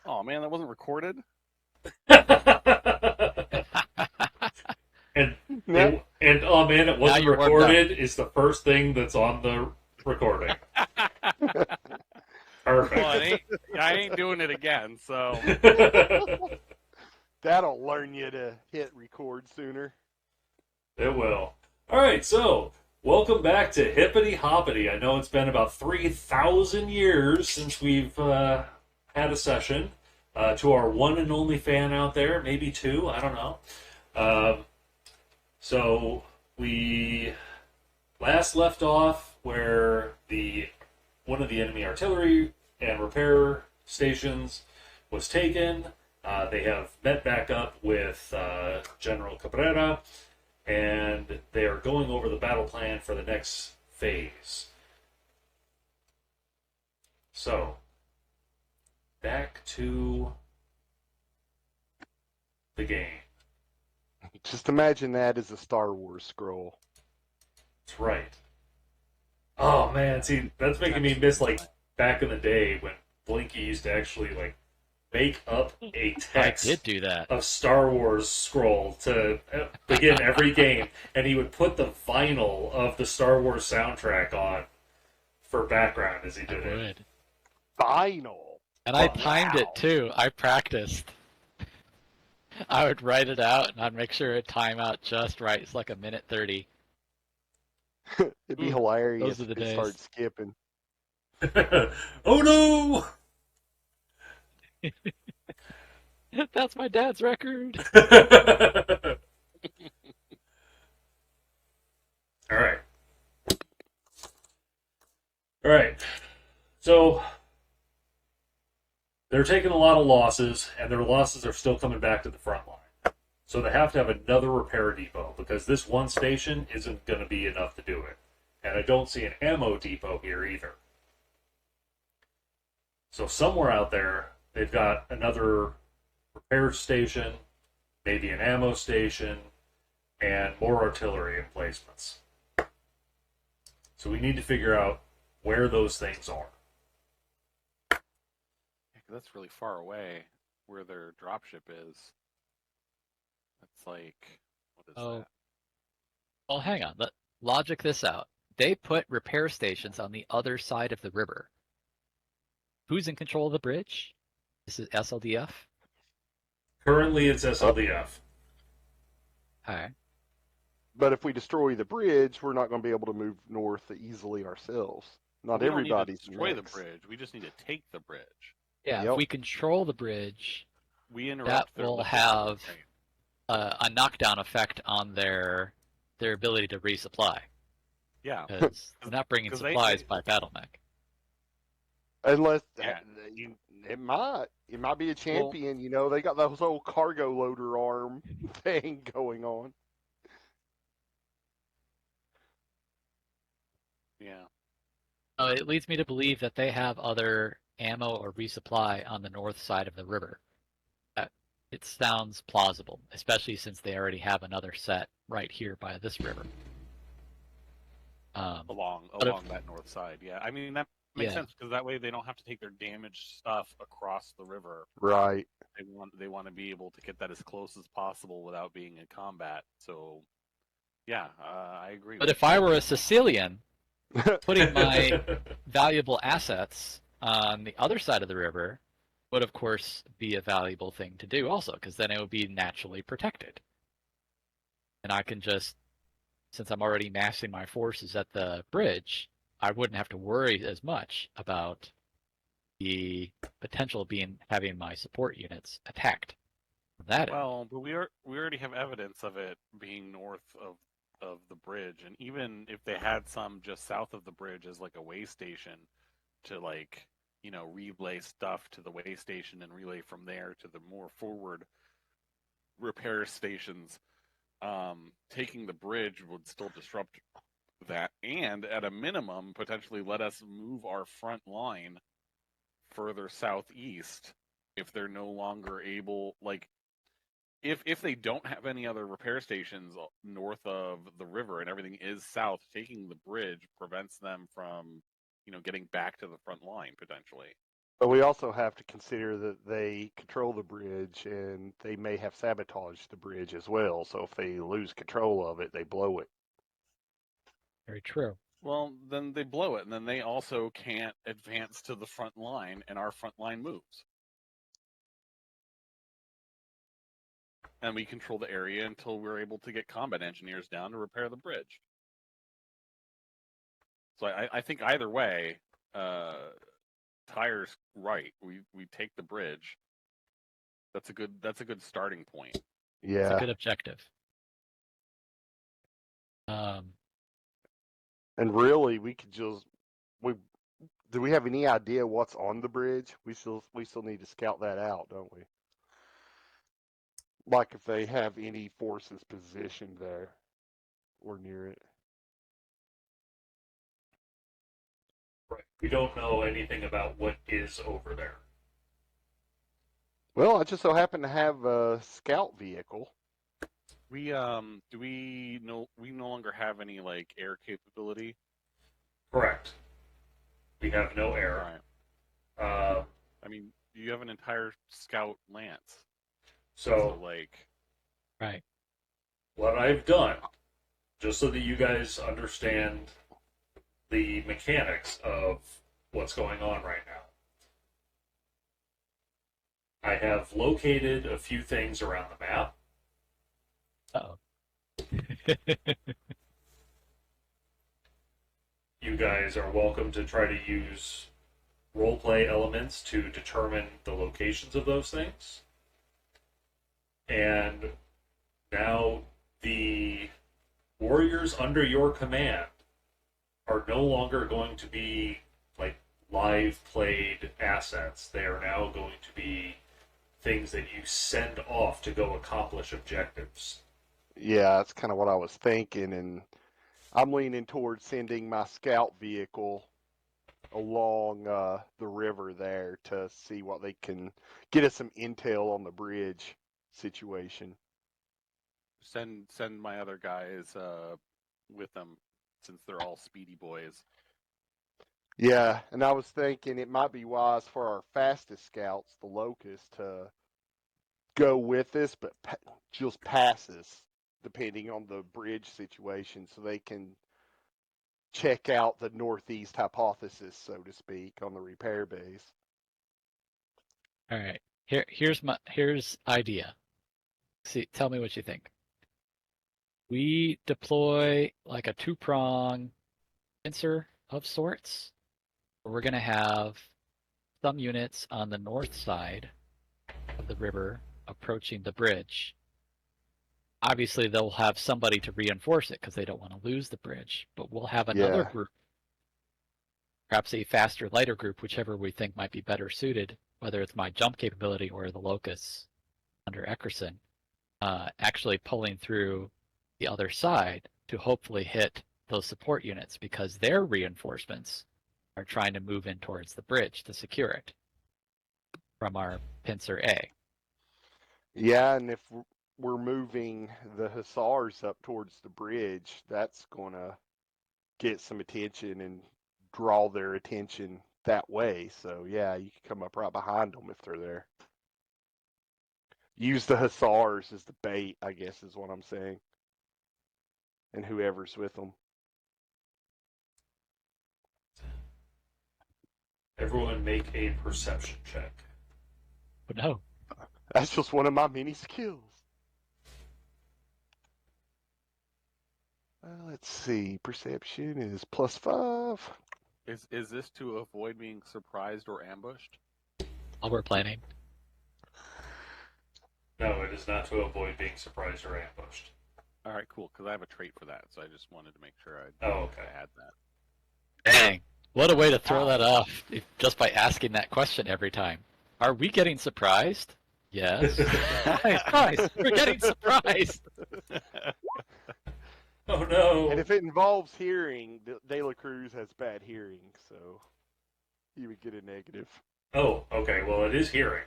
Oh man, that wasn't recorded. and No, oh man, it Now wasn't you're warmed up. recorded is the first thing that's on the recording. Well, Perfect. I ain't doing it again. So that'll learn you to hit record sooner. It will. All right, so welcome back to Hippity Hoppity. I know it's been about 3,000 years since we've had a session. To our one and only fan out there, maybe two, I don't know. So we last left off where the one of the enemy artillery and repair stations was taken. They have met back up with General Cabrera, and they are going over the battle plan for the next phase. So, back to the game. Just imagine that as a Star Wars scroll. That's right. Oh man, see, that's making me miss like back in the day when Blinky used to actually like make up a I did text do that. of Star Wars scroll to begin every game, and he would put the vinyl of the Star Wars soundtrack on for background as he I did it. would. Final. And I Wow. timed it too. I practiced. I would write it out and I'd make sure it time out just right. It's like a minute 30. It'd be hilarious Those are the if it days. started skipping. Oh no! That's my dad's record. All right. All right. So they're taking a lot of losses, and their losses are still coming back to the front line. So they have to have another repair depot because this one station isn't going to be enough to do it. And I don't see an ammo depot here either. So somewhere out there, they've got another repair station, maybe an ammo station, and more artillery emplacements. So we need to figure out where those things are. yeah, 'cause that's really far away where their dropship is. That's like what is Oh, that? well, hang on. Logic this out. They put repair stations on the other side of the river. Who's in control of the bridge? This is SLDF? Currently, it's SLDF. Alright. But if we destroy the bridge, we're not going to be able to move north easily ourselves. Not We don't need to everybody's destroy the next. bridge. We just need to take the bridge. Yeah, Yep. if we control the bridge, We that interrupt their will logistical have train. a knockdown effect on their ability to resupply. Yeah, Because they're not bringing 'cause supplies by battle mech. Unless Yeah. it might be a champion. You know, they got that whole cargo loader arm thing going on. yeah. It leads me to believe that they have other ammo or resupply on the north side of the river. It sounds plausible, especially since they already have another set right here by this river. Along if- that north side. Yeah, I mean that makes Yeah. sense because that way they don't have to take their damaged stuff across the river. Right. They want to be able to get that as close as possible without being in combat. So, yeah, I agree. But with if I were a Sicilian, putting my valuable assets on the other side of the river would, of course, be a valuable thing to do also, because then it would be naturally protected. And I can just, since I'm already massing my forces at the bridge, I wouldn't have to worry as much about the potential of having my support units attacked. That is. Well, but we already have evidence of it being north of the bridge, and even if they had some just south of the bridge as like a way station to like relay stuff to the way station and relay from there to the more forward repair stations, taking the bridge would still disrupt that, and at a minimum potentially let us move our front line further southeast if they're no longer able, like if they don't have any other repair stations north of the river and everything is south, taking the bridge prevents them from getting back to the front line potentially. But we also have to consider that they control the bridge and they may have sabotaged the bridge as well. So if they lose control of it, they blow it. Very true. Well, then they blow it, and then they also can't advance to the front line, and our front line moves. And we control the area until we're able to get combat engineers down to repair the bridge. So I think either way, Tyre's right. We take the bridge. That's a good starting point. It's a Yeah. good objective. And really, we could just do we have any idea what's on the bridge? We still need to scout that out, don't we? Like if they have any forces positioned there or near it. Right. We don't know anything about what is over there. Well, I just so happen to have a scout vehicle. We we no longer have any like air capability. Correct. We have no air. Right. I mean, you have an entire scout lance. So like, right. What I've done, just so that you guys understand the mechanics of what's going on right now, I have located a few things around the map. Uh-oh. You guys are welcome to try to use roleplay elements to determine the locations of those things. And now the warriors under your command are no longer going to be like live played assets. They are now going to be things that you send off to go accomplish objectives. Yeah, that's kind of what I was thinking, and I'm leaning towards sending my scout vehicle along the river there to see what they can get us some intel on the bridge situation. Send my other guys with them, since they're all speedy boys. Yeah, and I was thinking it might be wise for our fastest scouts, the Locust, to go with us, but just pass us, depending on the bridge situation, so they can check out the northeast hypothesis, so to speak, on the repair base. All right. Here's idea. See, tell me what you think. We deploy like a two-prong pincer of sorts. We're going to have some units on the north side of the river approaching the bridge. Obviously, they'll have somebody to reinforce it because they don't want to lose the bridge. But we'll have another group, perhaps a faster, lighter group, whichever we think might be better suited, whether it's my jump capability or the Locusts under Eckerson, actually pulling through the other side to hopefully hit those support units, because their reinforcements are trying to move in towards the bridge to secure it from our pincer A. Yeah, and if we're moving the Hussars up towards the bridge, that's going to get some attention and draw their attention that way. So, yeah, you can come up right behind them if they're there. Use the Hussars as the bait, I guess is what I'm saying. And whoever's with them. Everyone make a perception check. But no. That's just one of my many skills. Let's see. Perception is +5. Is this to avoid being surprised or ambushed? While we're planning. No, it is not to avoid being surprised or ambushed. All right, cool. Because I have a trait for that, so I just wanted to make sure I had that. Dang. What a way to throw that off just by asking that question every time. Are we getting surprised? Yes. Nice. We're getting surprised. Oh no. And if it involves hearing, De La Cruz has bad hearing, so you would get a negative. Oh, okay. Well, it is hearing.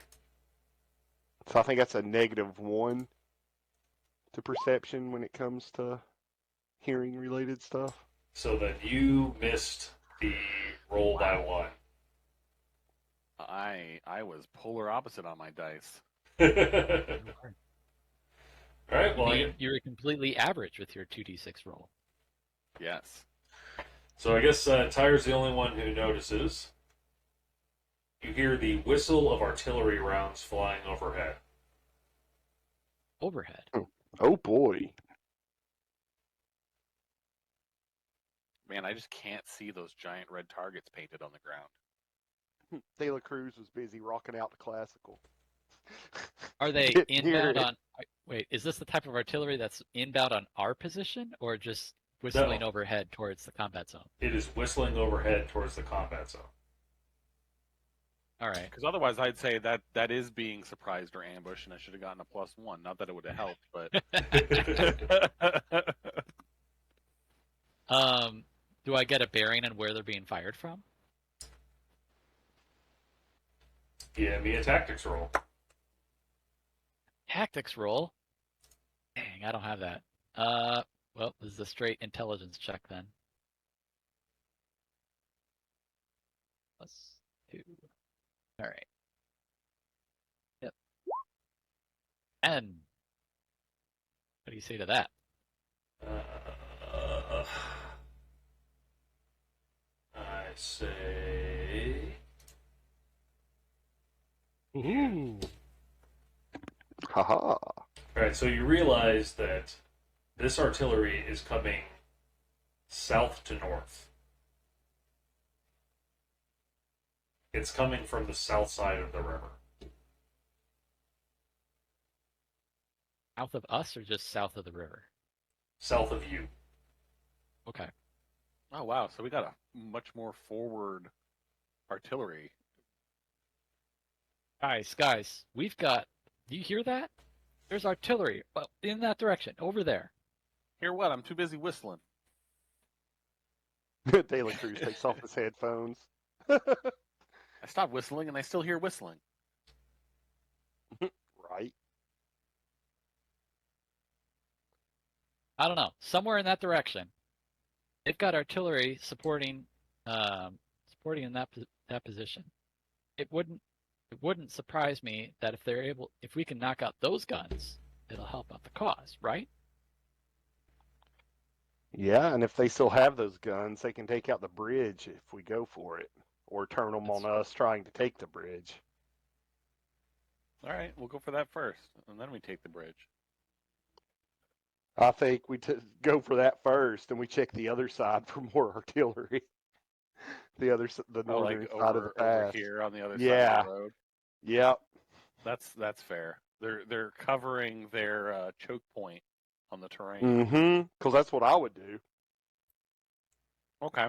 So I think that's a -1 to perception when it comes to hearing related stuff. So then you missed the roll by 1. I was polar opposite on my dice. All right. Well, You were completely average with your 2d6 roll. Yes. so I guess Tyre's the only one who notices. You hear the whistle of artillery rounds flying overhead. Overhead. Oh boy. Man, I just can't see those giant red targets painted on the ground. De La Cruz was busy rocking out the classical. Are they Didn't hear inbound it. on? Wait, is this the type of artillery that's inbound on our position, or just whistling No. overhead towards the combat zone? It is whistling overhead towards the combat zone. All right. Because otherwise, I'd say that is being surprised or ambushed, and I should have gotten a +1. Not that it would have helped, but Do I get a bearing on where they're being fired from? Give me a tactics roll. Tactics roll. Dang, I don't have that. Well, this is a straight intelligence check then. +2. All right. Yep. And what do you say to that? I say. Ooh. Haha. All right, so you realize that this artillery is coming south to north. It's coming from the south side of the river. South of us or just south of the river? South of you. Okay. oh wow, so we got a much more forward artillery. Guys, we've got. Do you hear that? There's artillery. Well, in that direction, over there. Hear what? I'm too busy whistling. De La Cruz takes off his headphones. I stopped whistling, and I still hear whistling. Right. I don't know. Somewhere in that direction, they've got artillery supporting in that position. It wouldn't surprise me that if we can knock out those guns, it'll help out the cause, right? Yeah, and if they still have those guns, they can take out the bridge if we go for it, or turn them That's on us trying to take the bridge. All right, we'll go for that first, and then we take the bridge. I think we go for that first, and we check the other side for more artillery. The northern like side of the pass. over here on the other side Yeah. of the road. Yep. That's fair. They're covering their choke point on the terrain. Mm-hmm. Because that's what I would do. Okay.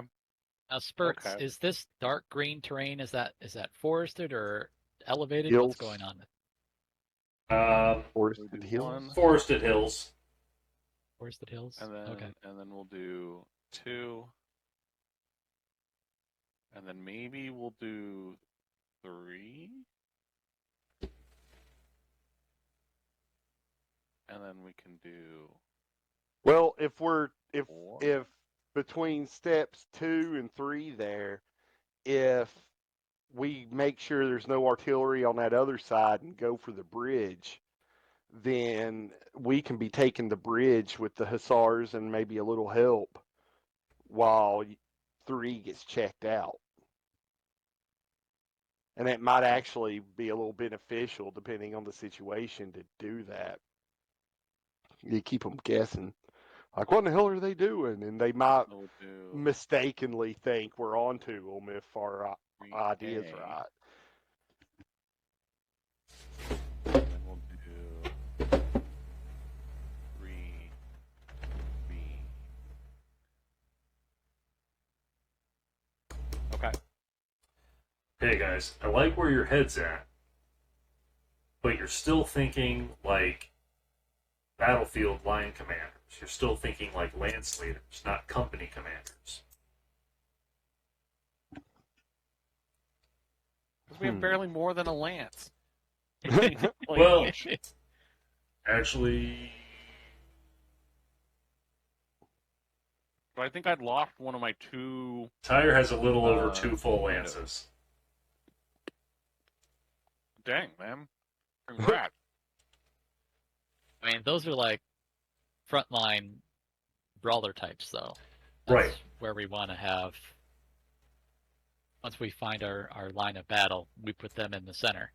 Now, Spurts, Okay. is this dark green terrain? Is that forested or elevated? Hills. What's going on? Forested We'll do hills. one. Forested hills. Forested hills. And then Okay. we'll do 2. And then maybe we'll do 3. And then we can do Well, if 4. between steps 2 and 3 there, if we make sure there's no artillery on that other side and go for the bridge, then we can be taking the bridge with the hussars and maybe a little help while 3 gets checked out. And that might actually be a little beneficial depending on the situation to do that. You keep them guessing. Like, what in the hell are they doing? And they might we'll do mistakenly think we're onto them if our 3A, idea's right. And then we'll do 3B. Okay. Hey guys, I like where your head's at, but you're still thinking like battlefield line commanders. You're still thinking like lance leaders, not company commanders. Because we have barely more than a lance. Well, actually, But I think I'd lost one of my 2. Tyre has a little over 2 full windows. lances. dang, man. Congrats. I mean, those are like frontline brawler types, though. Right. That's where we want to have. Once we find our line of battle, we put them in the center.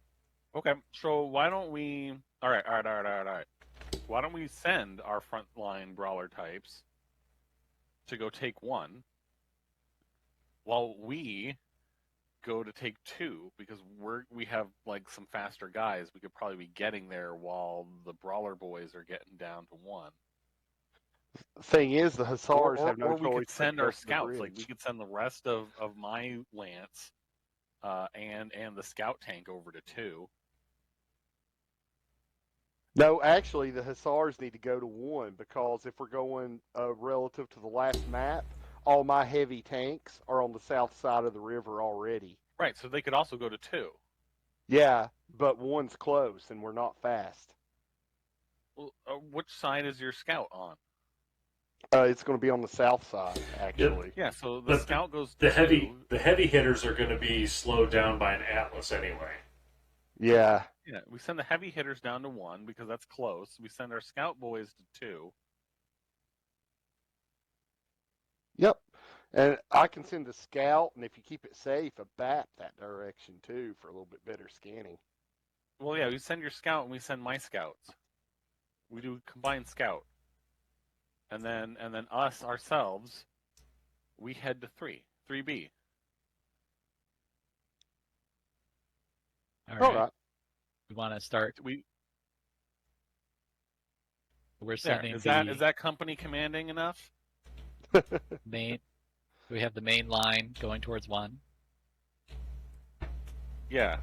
Okay, so why don't we... All right. Why don't we send our frontline brawler types to go take 1, while we go to take 2, because we have like some faster guys. We could probably be getting there while the brawler boys are getting down to 1. Thing is, the Hussars Or have no we choice could but send to go our to the scouts. Like, we bridge. could send the rest of my lance and the scout tank over to 2. No, actually, the Hussars need to go to 1, because if we're going relative to the last map, all my heavy tanks are on the south side of the river already. Right, so they could also go to 2. Yeah, but 1's close, and we're not fast. Well, which side is your scout on? It's going to be on the south side, actually. Yeah, so the But scout goes to The 2. heavy hitters are going to be slowed down by an Atlas anyway. Yeah. Yeah, we send the heavy hitters down to 1 because that's close. We send our scout boys to 2. Yep. And I can send a scout, and if you keep it safe, a BAP that direction, too, for a little bit better scanning. Well, yeah, we send your scout and we send my scouts. We do combined scout. And then us, ourselves, we head to 3B. All All right. right. We want to start. We're sending is that company commanding enough? main. We have the main line going towards 1. Yeah.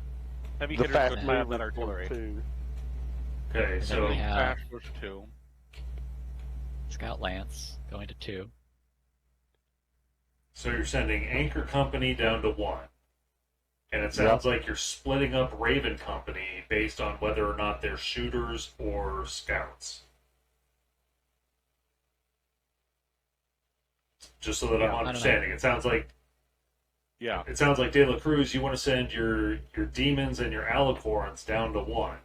Heavy The hitters fast go to mover that artillery. too. Okay, And then so we have Fast goes to 2. Scout Lance going to 2. you're sending Anchor Company down to 1. And it sounds like you're splitting up Raven Company based on whether or not they're shooters or scouts. Just so that I'm understanding, it sounds like De La Cruz, you want to send your demons and your alicorns down to 1,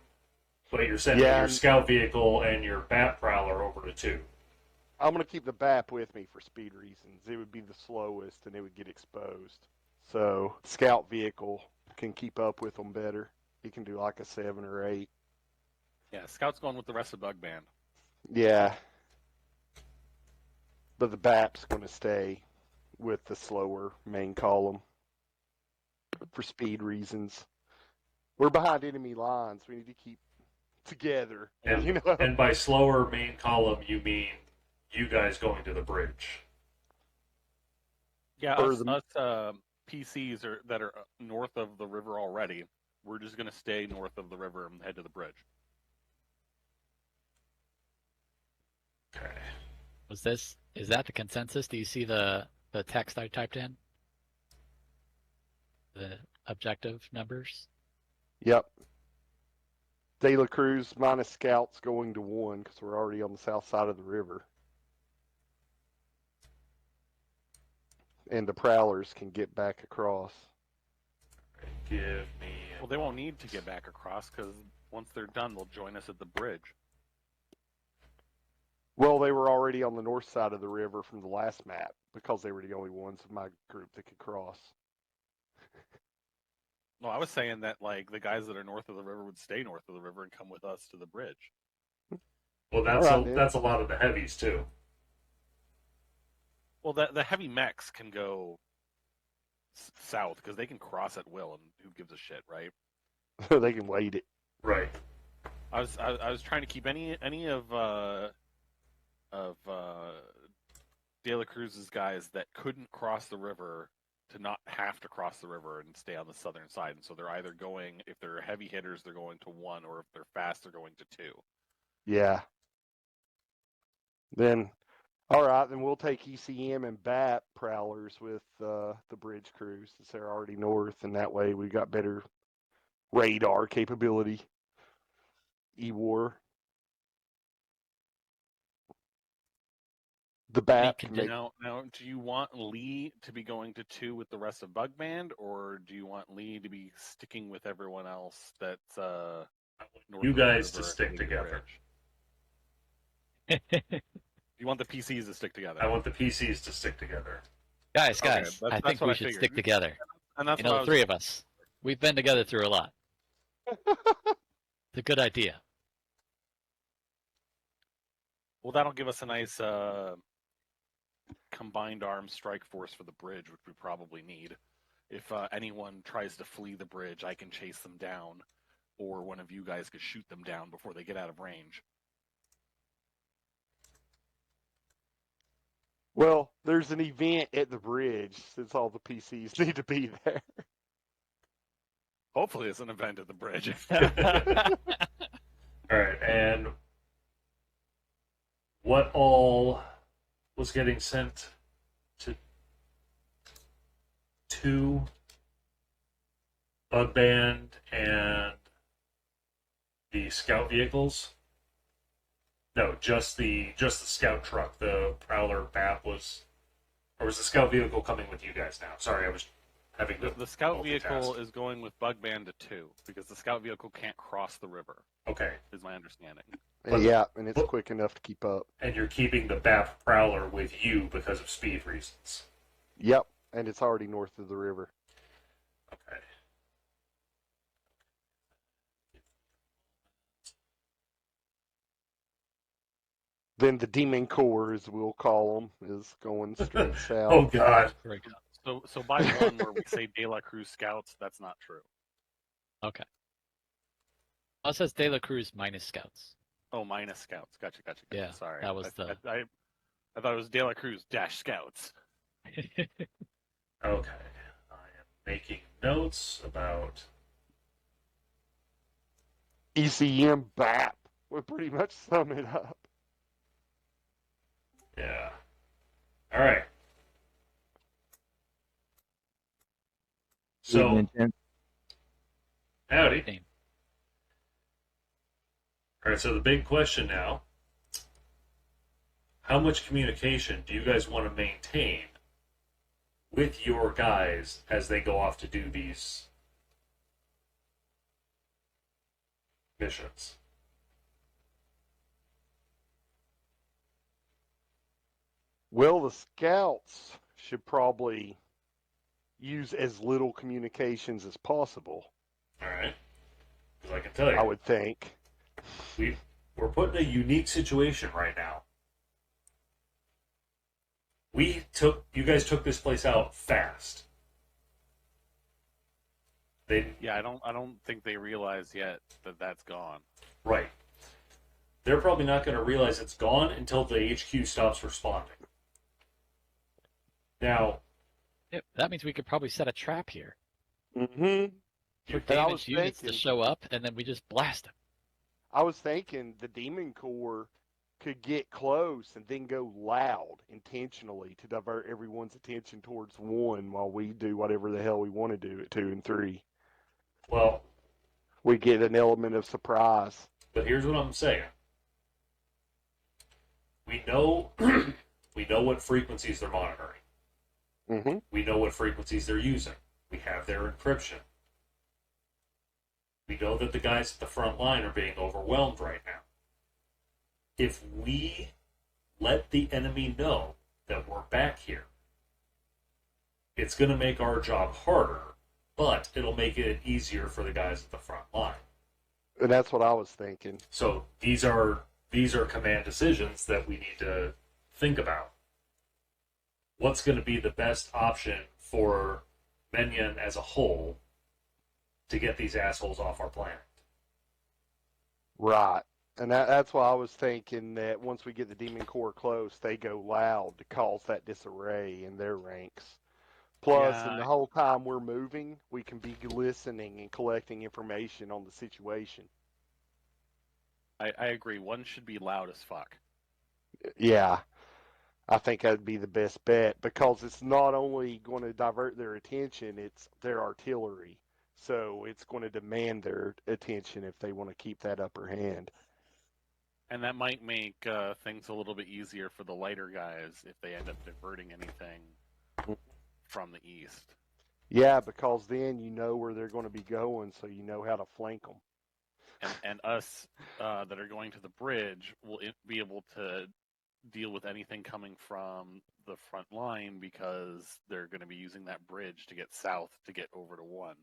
but you're sending your scout vehicle and your bat prowler over to 2. I'm going to keep the BAP with me for speed reasons. It would be the slowest, and it would get exposed. So, scout vehicle can keep up with them better. He can do like a 7 or 8. Yeah, scout's going with the rest of Bug Band. Yeah. But the BAP's going to stay with the slower main column for speed reasons. We're behind enemy lines. We need to keep together. And, and by slower main column, you mean you guys going to the bridge. Yeah, us PCs that are north of the river already. We're just going to stay north of the river and head to the bridge. Okay. Is that the consensus? Do you see the text I typed in? The objective numbers? Yep. De La Cruz minus scouts going to 1 because we're already on the south side of the river. And the prowlers can get back across. Give me. Well, they won't need to get back across because once they're done, they'll join us at the bridge. Well, they were already on the north side of the river from the last map because they were the only ones of my group that could cross. No, I was saying that like the guys that are north of the river would stay north of the river and come with us to the bridge. Well, that's a lot of the heavies too. Well, the heavy mechs can go south because they can cross at will, and who gives a shit, right? They can wait it. Right. I was trying to keep any of De La Cruz's guys that couldn't cross the river to not have to cross the river and stay on the southern side. And so they're either going, if they're heavy hitters, they're going to 1, or if they're fast, they're going to 2. Yeah. Then, all right, then we'll take ECM and BAT prowlers with the bridge crews since they're already north, and that way we got better radar capability. E-War. The bat can can make. Now, do you want Lee to be going to 2 with the rest of Bug Band, or do you want Lee to be sticking with everyone else that's north You of the guys to river stick heading to the together. bridge? You want the PCs to stick together? I want the PCs to stick together. Guys, Okay, I that's think what we I should figured. stick together. And that's You what know, I the was. three of us. We've been together through a lot. It's a good idea. Well, that'll give us a nice combined arms strike force for the bridge, which we probably need. If anyone tries to flee the bridge, I can chase them down, or one of you guys could shoot them down before they get out of range. Well, there's an event at the bridge since all the PCs need to be there. Hopefully, it's an event at the bridge. All right, and what all was getting sent to Bug Band and the scout vehicles? No, just the scout truck. The Prowler BAP was, or was the scout vehicle coming with you guys now? Sorry, I was having to. The scout multitask. vehicle is going with Bug Band to 2 because the scout vehicle can't cross the river. Okay, Is my understanding. But- Yeah, and it's quick enough to keep up. and you're keeping the BAP Prowler with you because of speed reasons. Yep, and it's already north of the river. Okay. Then the Demon Corps, as we'll call them, is going straight south. Oh God. Very good. So by 1, where we say De La Cruz scouts, that's not true. Okay. Oh, it says De La Cruz minus scouts. Oh, minus scouts. Gotcha. Yeah, Sorry, that was I thought it was De La Cruz dash scouts. Okay. I am making notes about. ECM BAP would pretty much sum it up. Yeah. All right. So, Evening, Tim. howdy. Name. All right. So the big question now: how much communication do you guys want to maintain with your guys as they go off to do these missions? Well, the scouts should probably use as little communications as possible, All right. Because I can tell you, I would think. we're put in a unique situation right now. You guys took this place out fast. Yeah, I don't think they realize yet that that's gone. Right. They're probably not going to realize it's gone until the HQ stops responding. Now, Yeah, that means we could probably set a trap here Mm-hmm. for And I was damaged units to thinking- show up, and then we just blast them. I was thinking the Demon Corps could get close and then go loud intentionally to divert everyone's attention towards 1 while we do whatever the hell we want to do at 2 and 3. well, We get an element of surprise. but here's what I'm saying. We know we know what frequencies they're monitoring. Mm-hmm. We know what frequencies they're using. We have their encryption. We know that the guys at the front line are being overwhelmed right now. If we let the enemy know that we're back here, it's going to make our job harder, but it'll make it easier for the guys at the front line. And that's what I was thinking. So these are command decisions that we need to think about. What's going to be the best option for Menyon as a whole to get these assholes off our planet? Right. And that's why I was thinking that once we get the Demon Corps close, they go loud to cause that disarray in their ranks. Plus, Yeah, in the whole time we're moving, we can be listening and collecting information on the situation. I agree. 1 should be loud as fuck. Yeah. I think that'd be the best bet because it's not only going to divert their attention, it's their artillery. So it's going to demand their attention if they want to keep that upper hand. And that might make things a little bit easier for the lighter guys if they end up diverting anything from the east. Yeah, because then you know where they're going to be going, so you know how to flank them. And us that are going to the bridge will be able to deal with anything coming from the front line because they're going to be using that bridge to get south to get over to 1.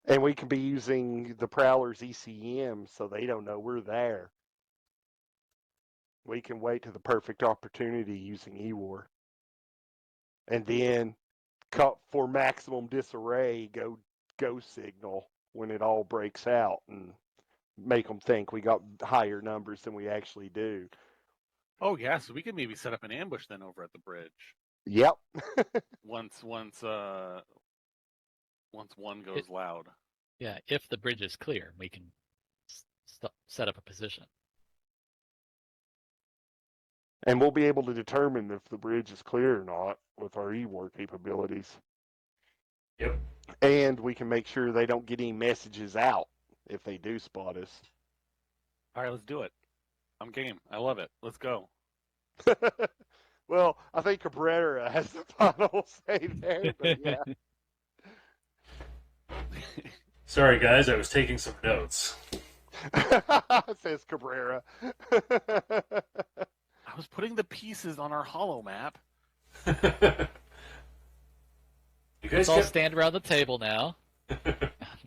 And we can be using the Prowler's ECM so they don't know we're there. We can wait to the perfect opportunity using EWAR. And then cut for maximum disarray, go signal when it all breaks out and make them think we got higher numbers than we actually do. Oh yeah, so we could maybe set up an ambush then over at the bridge. Yep. once 1 goes loud. Yeah, if the bridge is clear, we can set up a position. And we'll be able to determine if the bridge is clear or not with our EWAR capabilities. Yep. And we can make sure they don't get any messages out if they do spot us. All right, let's do it. I'm game. I love it. Let's go. Well, I think Cabrera has the final say there, but yeah. Sorry, guys, I was taking some notes. Says Cabrera. I was putting the pieces on our holo map. You guys Let's all stand around the table now.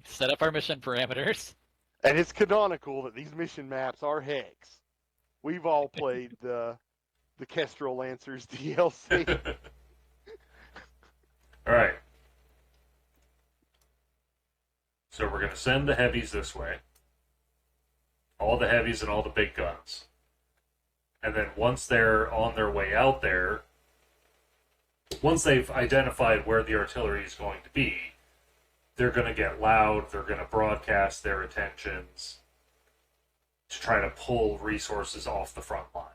Set up our mission parameters. And it's canonical that these mission maps are hex. We've all played the Kestrel Lancers DLC. All right. So we're going to send the heavies this way. All the heavies and all the big guns. And then once they're on their way out there, once they've identified where the artillery is going to be, they're going to get loud, they're going to broadcast their intentions to try to pull resources off the front line.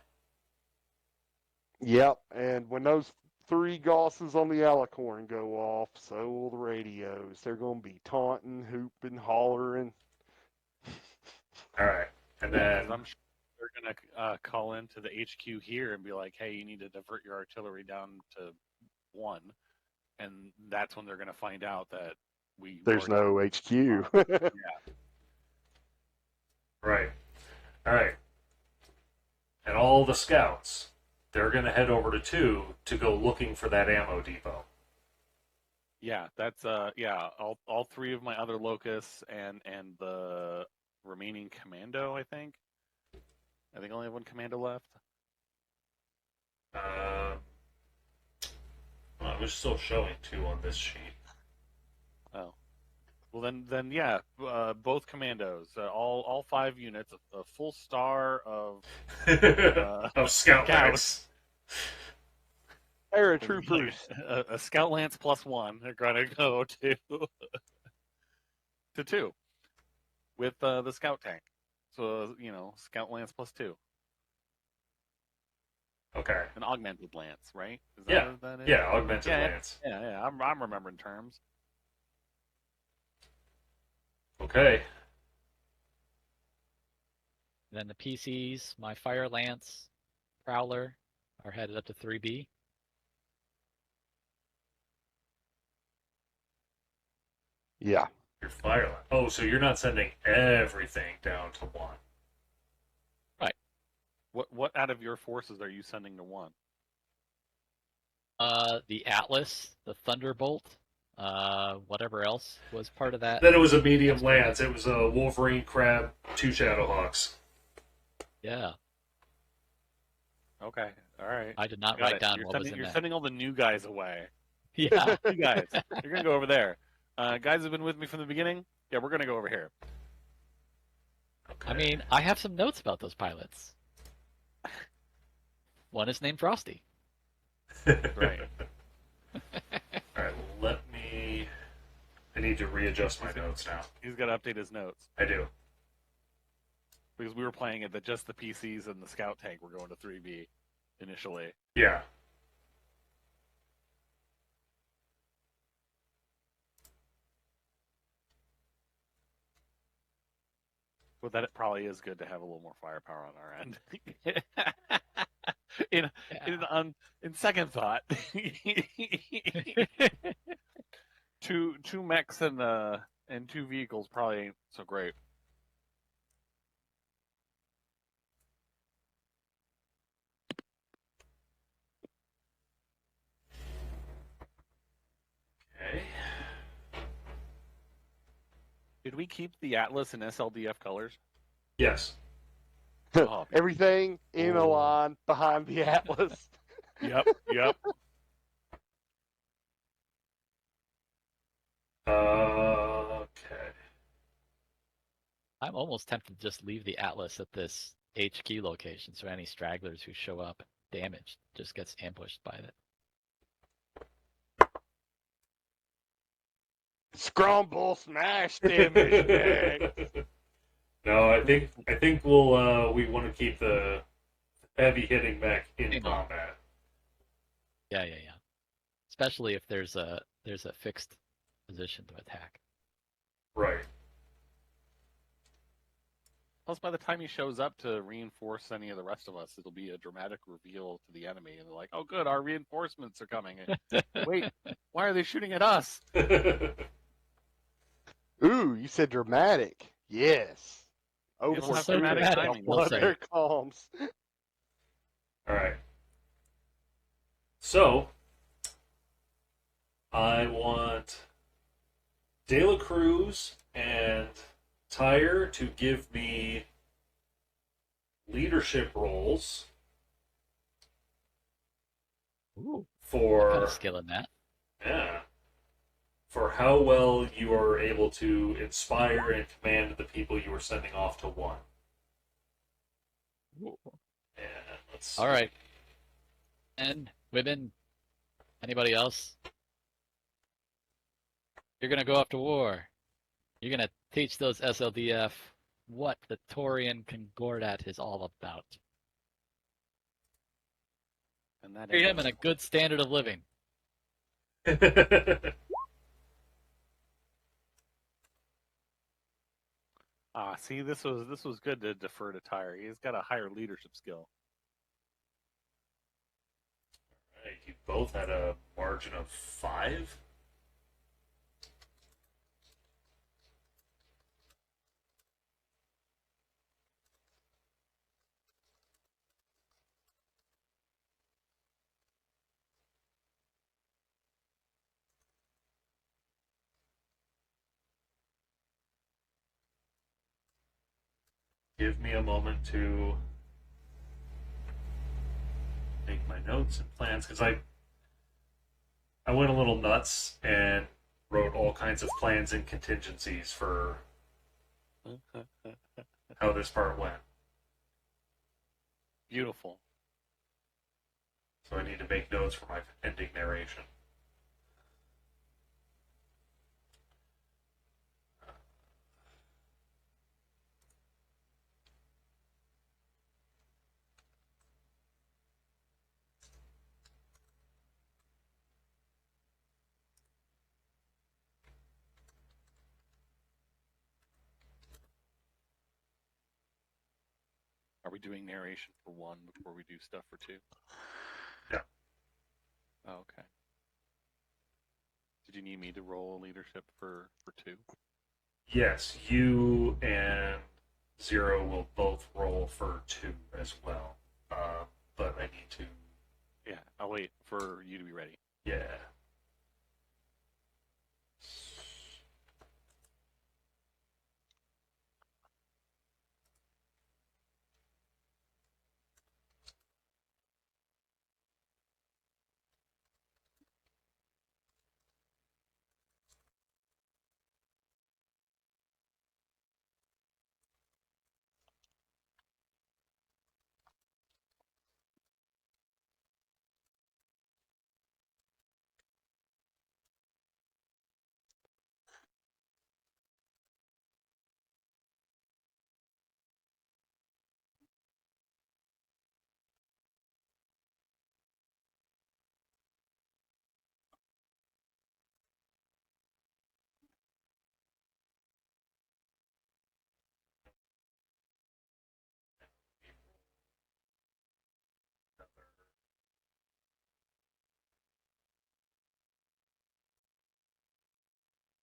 Yep, and when those 3 Gosses on the Alicorn go off, so will the radios. They're going to be taunting, hooping, hollering. All right. And then I'm sure they're going to call into the HQ here and be like, hey, you need to divert your artillery down to 1. And that's when they're going to find out that there's no HQ. Yeah. Right. All right. And all the scouts, they're going to head over to 2 to go looking for that ammo depot. Yeah, that's all 3 of my other locusts and the remaining commando, I think I only have 1 commando left. Well, it was still showing 2 on this sheet. Oh. Well, then, yeah, both commandos, all 5 units, a full star of of scout ranks. Paratroopers. A scout lance +1 are going to go to 2 with the scout tank. So scout lance +2. Okay. An augmented lance, right? Is Yeah. That is? Yeah, augmented lance. Yeah. I'm remembering terms. Okay. Then the PCs, my Fire Lance, Prowler, are headed up to 3B. Yeah. Your fire line. Oh, so you're not sending everything down to 1. Right. What out of your forces are you sending to 1? The Atlas, the Thunderbolt, whatever else was part of that. Then it was a medium lance. It was a Wolverine, Crab, 2 Shadowhawks. Yeah. Okay. All right. I did not Got write it. down You're what sending, was in You're that. sending all the new guys away. Yeah. You guys, you're gonna go over there. Guys who've been with me from the beginning, yeah, we're gonna go over here. Okay. I mean, I have some notes about those pilots. One is named Frosty. Right. Alright, let me... I need to readjust my notes now. He's got to update his notes I do. because we were playing it that just the PCs and the scout tank were going to 3B initially. Yeah. Well, that it probably is good to have a little more firepower on our end. in in Yeah. in second thought, two mechs and two vehicles probably ain't so great. Okay. Did we keep the Atlas and SLDF colors? Yes. Oh, Everything in a Oh. line behind the Atlas. yep. Okay. I'm almost tempted to just leave the Atlas at this HQ location, so any stragglers who show up damaged just gets ambushed by it. Scrumble smash damage next. No, I think we want to keep the heavy hitting mech in Hang on. combat. Yeah. Especially if there's a fixed position to attack. Right. Plus, by the time he shows up to reinforce any of the rest of us, it'll be a dramatic reveal to the enemy, and they're like, "Oh, good, our reinforcements are coming." Wait, why are they shooting at us? Ooh, you said dramatic. Yes. It'll have Overshoot dramatic it. timing, we'll say. There comes. All right. So, I want De La Cruz and Tyre to give me leadership roles Ooh, kind for of skill in that. yeah, for how well you are able to inspire and command the people you are sending off to one. Ooh. And let's All right. Men, women, anybody else? You're gonna go off to war. You're gonna teach those SLDF what the Taurian Concordat is all about. And that Treat him in a good standard of living. see, this was good to defer to Tyre. He's got a higher leadership skill. Right, you both had a margin of 5. Give me a moment to make my notes and plans because I went a little nuts and wrote all kinds of plans and contingencies for how this part went. Beautiful. So I need to make notes for my ending narration. Are we doing narration for 1 before we do stuff for 2? Yeah. Oh, okay. Did you need me to roll leadership for 2? Yes, you and Zero will both roll for 2 as well. But I need to. Yeah, I'll wait for you to be ready. Yeah.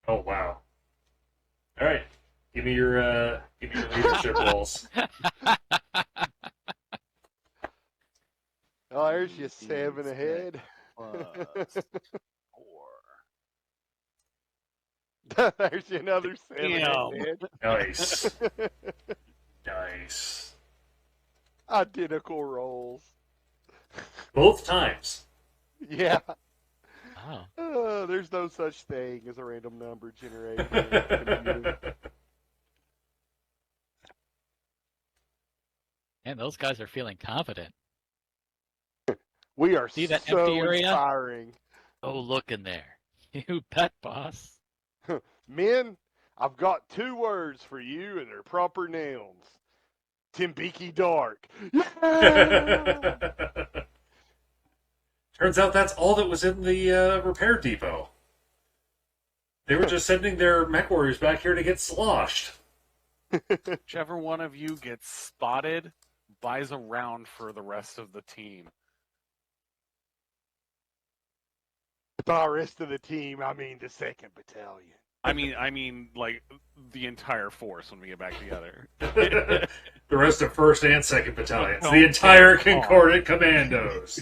Oh wow! All right, give me your leadership roles. Oh, there's your 7 ahead. Plus 4. There's your another 7 Damn. ahead. Nice, nice. Identical rolls. Both times. Yeah. Oh. There's no such thing as a random number generator. in a computer. Man, those guys are feeling confident. We are See that so empty area? inspiring. Oh, look in there. You bet, boss. Men, I've got 2 words for you and they're proper nouns. Timbiki Dark. Yeah! Turns out that's all that was in the repair depot. They were just sending their mech warriors back here to get sloshed. Whichever one of you gets spotted buys a round for the rest of the team. By the rest of the team, I mean the 2nd Battalion. I mean, like the entire force when we get back together. The rest of 1st and 2nd Battalions. Don't The entire get caught. Concordant Commandos.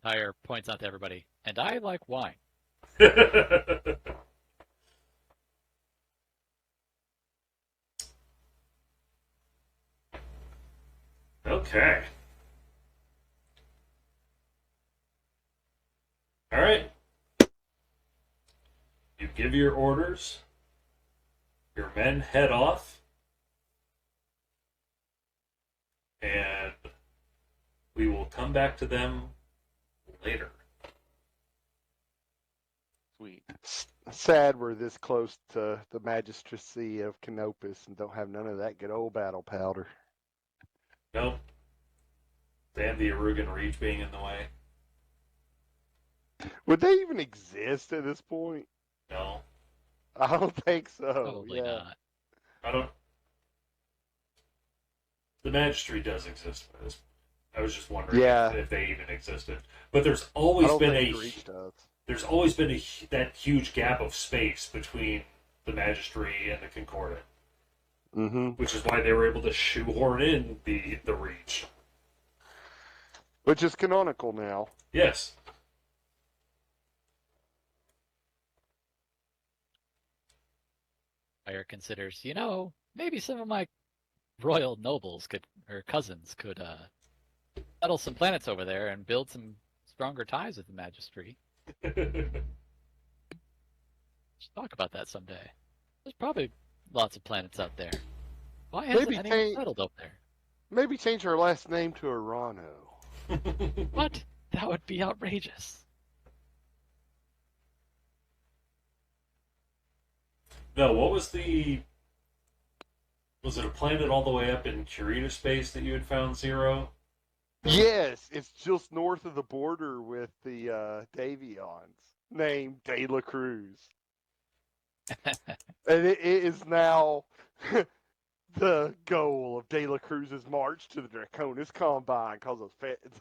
Tire points out to everybody. And I like wine. Okay. All right. You give your orders. Your men head off. And we will come back to them later. Sweet. Sad we're this close to the magistracy of Canopus and don't have none of that good old battle powder. Nope. And the Arugan Reach being in the way. Would they even exist at this point? No. I don't think so. Probably yeah. not. I don't. The Magistry does exist. I was just wondering Yeah. if they even existed. But there's I always don't been think Reach does. there's always been that huge gap of space between the Magistry and the Concordant, Mm-hmm. which is why they were able to shoehorn in the Reach. Which is canonical now. Yes. Tire considers, maybe some of my royal nobles or cousins could settle some planets over there and build some stronger ties with the Magistry. Should talk about that someday. There's probably lots of planets out there. Why hasn't Maybe anyone change- settled up there? Maybe change our last name to Arano. What? That would be outrageous. No, what was was it a planet all the way up in Curita space that you had found, Zero? Yes, it's just north of the border with the Davions, named De La Cruz. And it is now the goal of De La Cruz's march to the Draconis Combine because of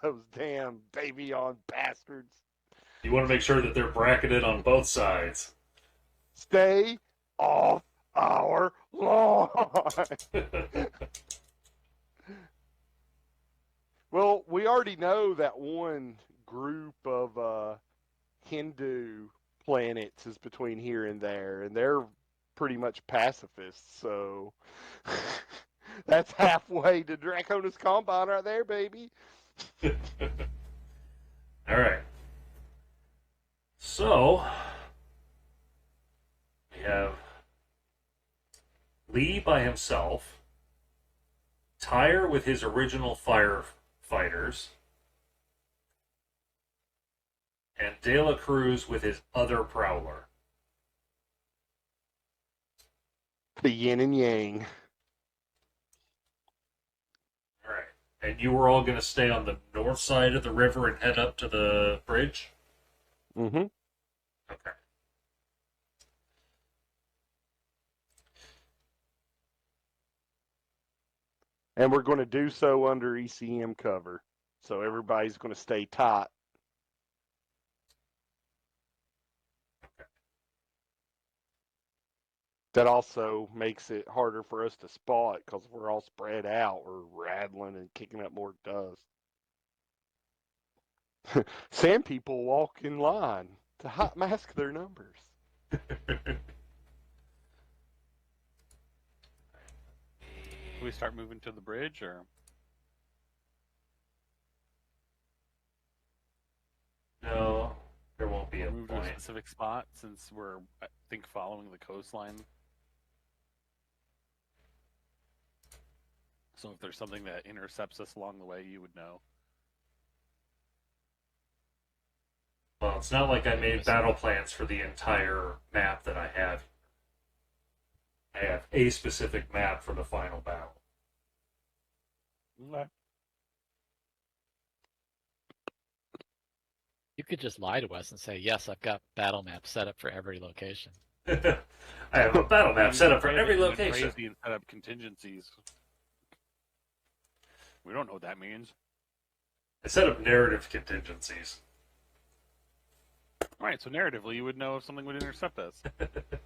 those damn Davion bastards. You want to make sure that they're bracketed on both sides. Stay off our lawn. Well, we already know that one group of Hindu planets is between here and there, and they're pretty much pacifists, so that's halfway to Draconis Combine right there, baby. All right. So, we have Lee by himself, Tyre with his original firefighters, and De La Cruz with his other prowler. The yin and yang. All right. And you were all going to stay on the north side of the river and head up to the bridge? Mm-hmm. Okay. And we're going to do so under ECM cover. So everybody's going to stay tight. That also makes it harder for us to spot because we're all spread out. We're rattling and kicking up more dust. Sand people walk in line to hot mask their numbers. Do we start moving to the bridge, or No, there won't be a move to a point. specific spot since we're, I think, following the coastline? So if there's something that intercepts us along the way, you would know. Well, it's not like I made battle plans for the entire map that I have. I have a specific map for the final battle. Okay. You could just lie to us and say, yes, I've got battle maps set up for every location. I have a battle map set up for every location. Crazy and set up contingencies. We don't know what that means. I set up narrative contingencies. All right, so narratively, you would know if something would intercept us.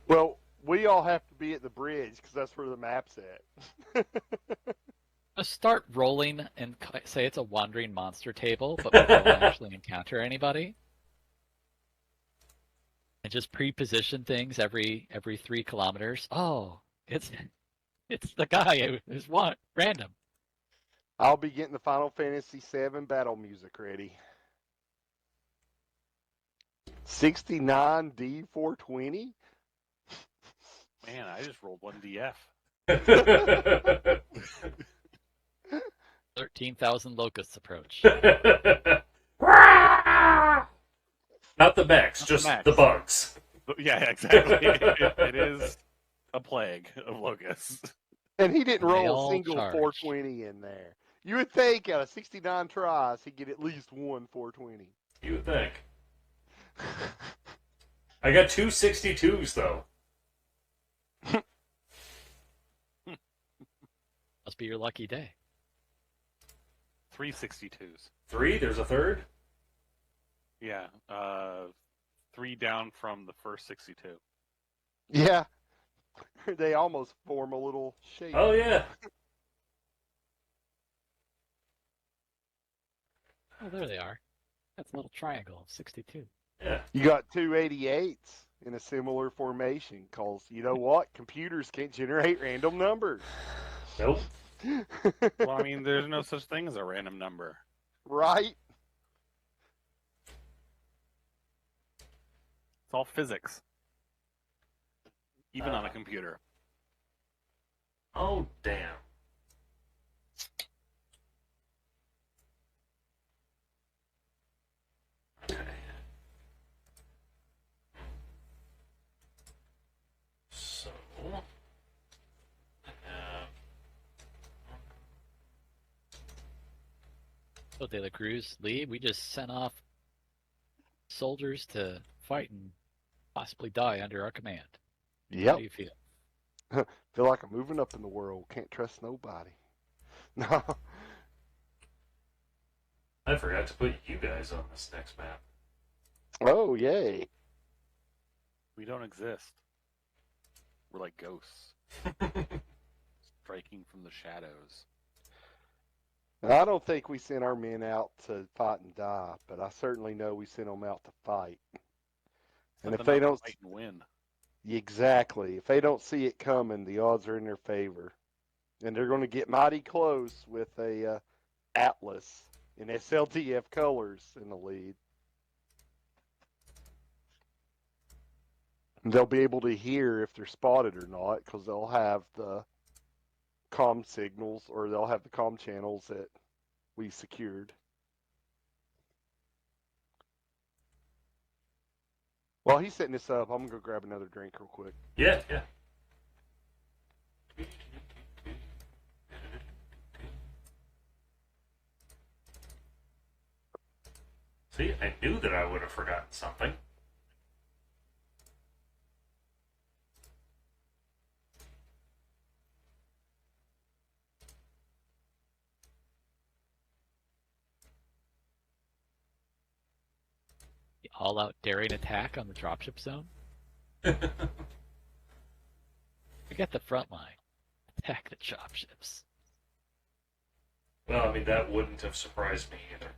Well, we all have to be at the bridge because that's where the map's at. Just start rolling and say it's a wandering monster table, but we don't actually encounter anybody. And just pre-position things every 3 kilometers. Oh, it's the guy who's random. I'll be getting the Final Fantasy VII battle music ready. 69 D420? Man, I just rolled 1 DF. 13,000 locusts approach. Not the mechs, just the bugs. Yeah, exactly. It is a plague of locusts. And he didn't roll a all single charge. 420 in there. You would think out of 69 tries, he'd get at least one 420. You would think. I got 2 62s, though. Must be your lucky day. 3 62s. 3? There's a third? Yeah, 3 down from the first 62. Yeah. They almost form a little shape. Oh, yeah. Oh, there they are. That's a little triangle of 62. Yeah. You got 288s in a similar formation because, you know what? Computers can't generate random numbers. Nope. Well, I mean, there's no such thing as a random number. Right? It's all physics. Even on a computer. Oh, damn. Okay. So, So De La Cruz, Lee, we just sent off soldiers to fight and possibly die under our command. How Yep. do you feel? Feel like I'm moving up in the world. Can't trust nobody. No. I forgot to put you guys on this next map. Oh, yay. We don't exist. We're like ghosts, striking from the shadows. I don't think we sent our men out to fight and die, but I certainly know we sent them out to fight. And if they don't fight and win. Exactly. If they don't see it coming, the odds are in their favor. And they're going to get mighty close with a Atlas in SLDF colors in the lead. And they'll be able to hear if they're spotted or not because they'll have the comm signals or they'll have the comm channels that we secured. While he's setting this up, I'm going to go grab another drink real quick. Yeah, yeah. See, I knew that I would have forgotten something. The all-out daring attack on the dropship zone? Forget the front line. Attack the dropships. Well, I mean, that wouldn't have surprised me either.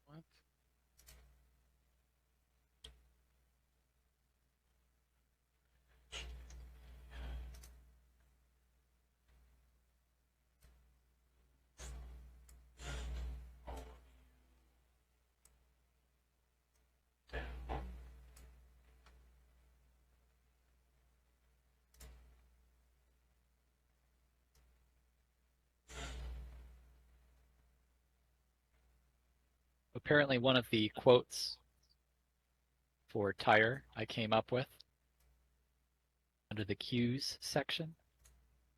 What? Apparently one of the quotes for tire I came up with under the cues section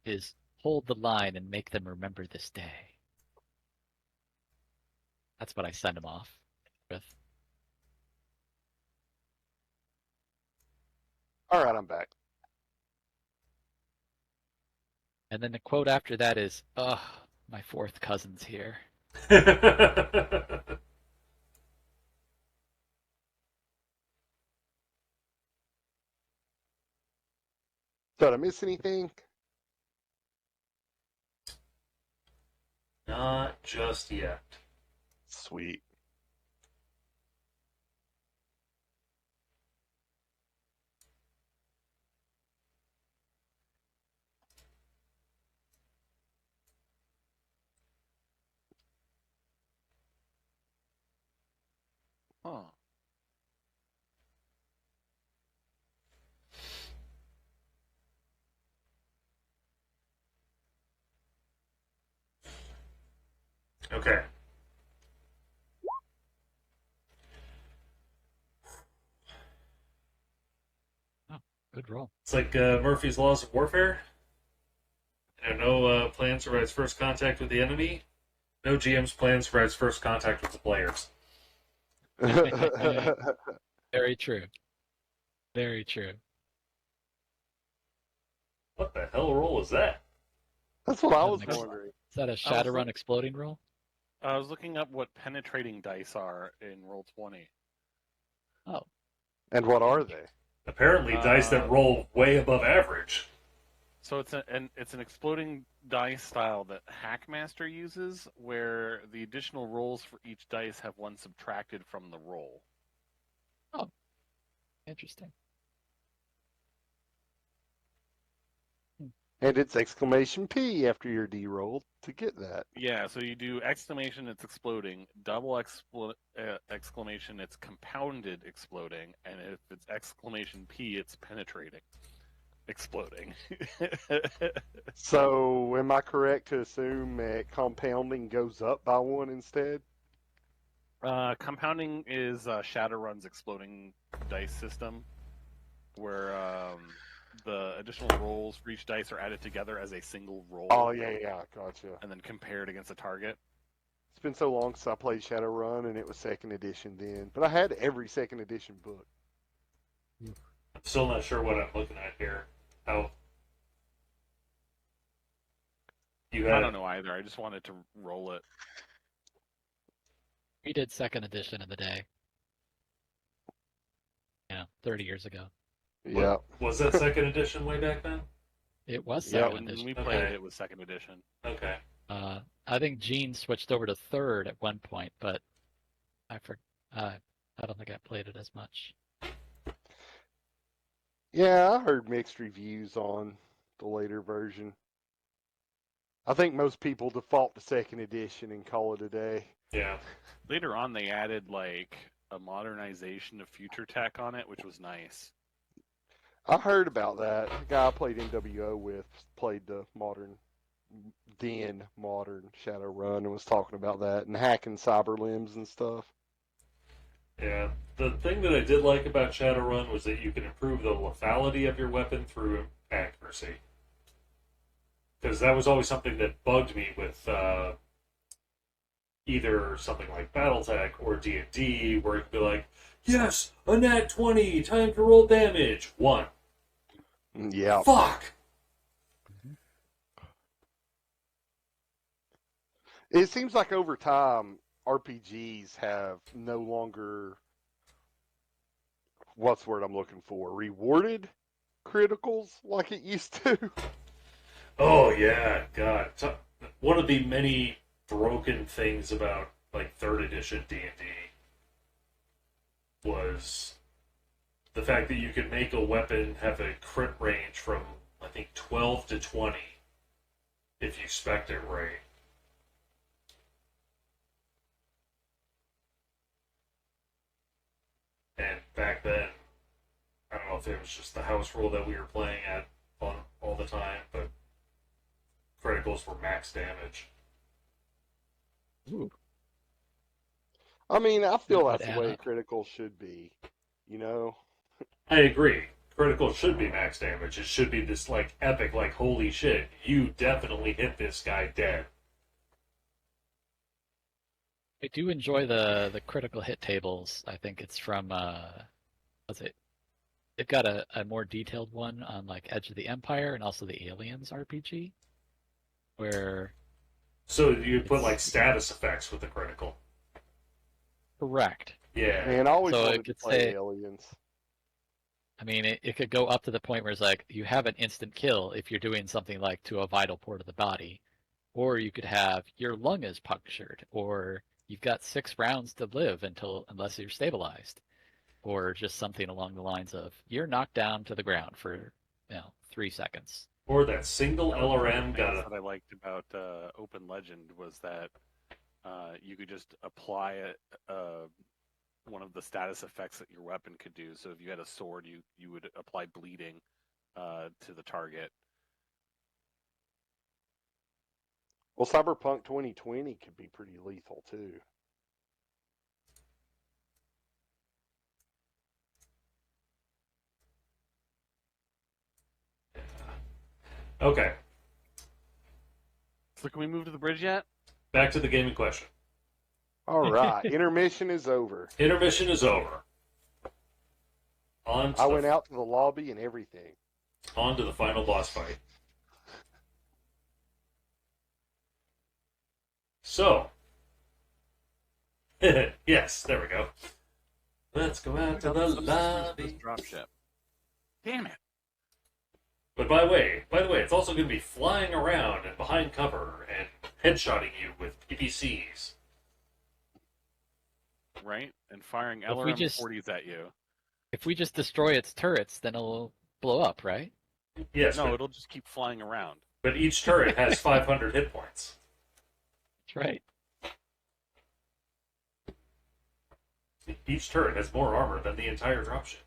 is hold the line and make them remember this day. That's what I send them off with. All right, I'm back. And then the quote after that is, ugh, my fourth cousin's here. Did I miss anything? Not just yet. Sweet. Huh. Okay. Oh, good roll. It's like Murphy's Laws of Warfare. No plan survives first contact with the enemy. No GM's plan survives first contact with the players. Very true. Very true. What the hell roll is that? That's what I That was makes- wondering. Is that a Shadowrun exploding roll? I was looking up what penetrating dice are in Roll20. Oh, And what are they? Apparently, dice that roll way above average. So it's an exploding dice style that Hackmaster uses, where the additional rolls for each dice have one subtracted from the roll. interesting. And it's exclamation P after your D roll to get that. Yeah, so you do exclamation, it's exploding. Double exclamation, it's compounded exploding. And if it's exclamation P, it's penetrating exploding. So, am I correct to assume that compounding goes up by one instead? Compounding is Shadowrun's exploding dice system, where the additional rolls for each dice are added together as a single roll. Oh, yeah, gotcha. And then compared against a target. It's been so long since I played Shadowrun, and it was second edition then. But I had every second edition book. I'm still not sure what I'm looking at here. How you had? I don't know either. I just wanted to roll it. We did second edition in the day. 30 years ago. Yeah. Was that second edition way back then? It was Yeah, second when edition. we played Okay. it was second edition. Okay. I think Gene switched over to third at one point, but I don't think I played it as much. Yeah, I heard mixed reviews on the later version. I think most people default to second edition and call it a day. Yeah. Later on, they added like a modernization of future tech on it, which was nice. I heard about that. The guy I played NWO with played the modern Shadowrun and was talking about that and hacking cyber limbs and stuff. Yeah. The thing that I did like about Shadowrun was that you can improve the lethality of your weapon through accuracy. Because that was always something that bugged me with either something like BattleTech or D&D, where it could be like, yes, a nat 20, time to roll damage, 1. Yeah. Fuck! It seems like over time, RPGs have no longer, what's the word I'm looking for, rewarded criticals like it used to. Oh yeah, God. One of the many broken things about like third edition D&D was the fact that you could make a weapon have a crit range from I think 12 to 20 if you spec'd it right. And back then, I don't know if it was just the house rule that we were playing at on all the time, but criticals were max damage. Ooh. I mean, I feel That would that's the add way up. critical should be, you know? I agree. Critical should be max damage. It should be this like epic, like holy shit, you definitely hit this guy dead. I do enjoy the critical hit tables. I think it's from what's it? They've got a more detailed one on like Edge of the Empire and also the Aliens RPG, where So you put like it's status effects with the critical. correct. Yeah. Man, I always So wanted it to could play say, Aliens. I mean, it could go up to the point where it's like you have an instant kill if you're doing something like to a vital part of the body, or you could have your lung is punctured, or you've got 6 rounds to live unless you're stabilized, or just something along the lines of you're knocked down to the ground for 3 seconds. Or that single That was one of LRM the got things a. that I liked about Open Legend was that you could just apply one of the status effects that your weapon could do. So if you had a sword, you would apply bleeding to the target. Well, Cyberpunk 2020 could be pretty lethal, too. Okay, So can we move to the bridge yet? back to the game in question. All right, intermission is over. Intermission is over. I went out to the lobby and everything. On to the final boss fight. So, yes, there we go. Let's go out to the lobby. Dropship. Damn it! But by the way, it's also going to be flying around and behind cover and headshotting you with PPCs. Right? And firing If we LRM just- 40s at you. If we just destroy its turrets, then it'll blow up, right? Yes, No, it'll just keep flying around. but each turret has 500 hit points. That's right. Each turret has more armor than the entire dropship.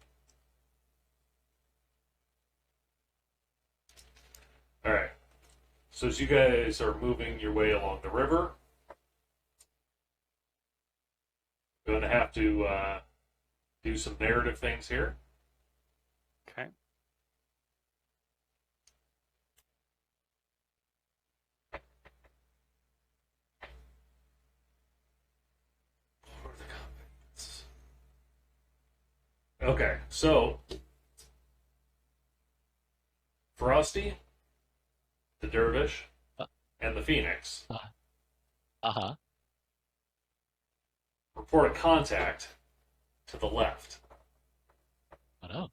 Alright. So as you guys are moving your way along the river, you're going to have to do some narrative things here. Okay. Okay, so Frosty, the Dervish, and the Phoenix Uh-huh. report a contact to the left. Oh no.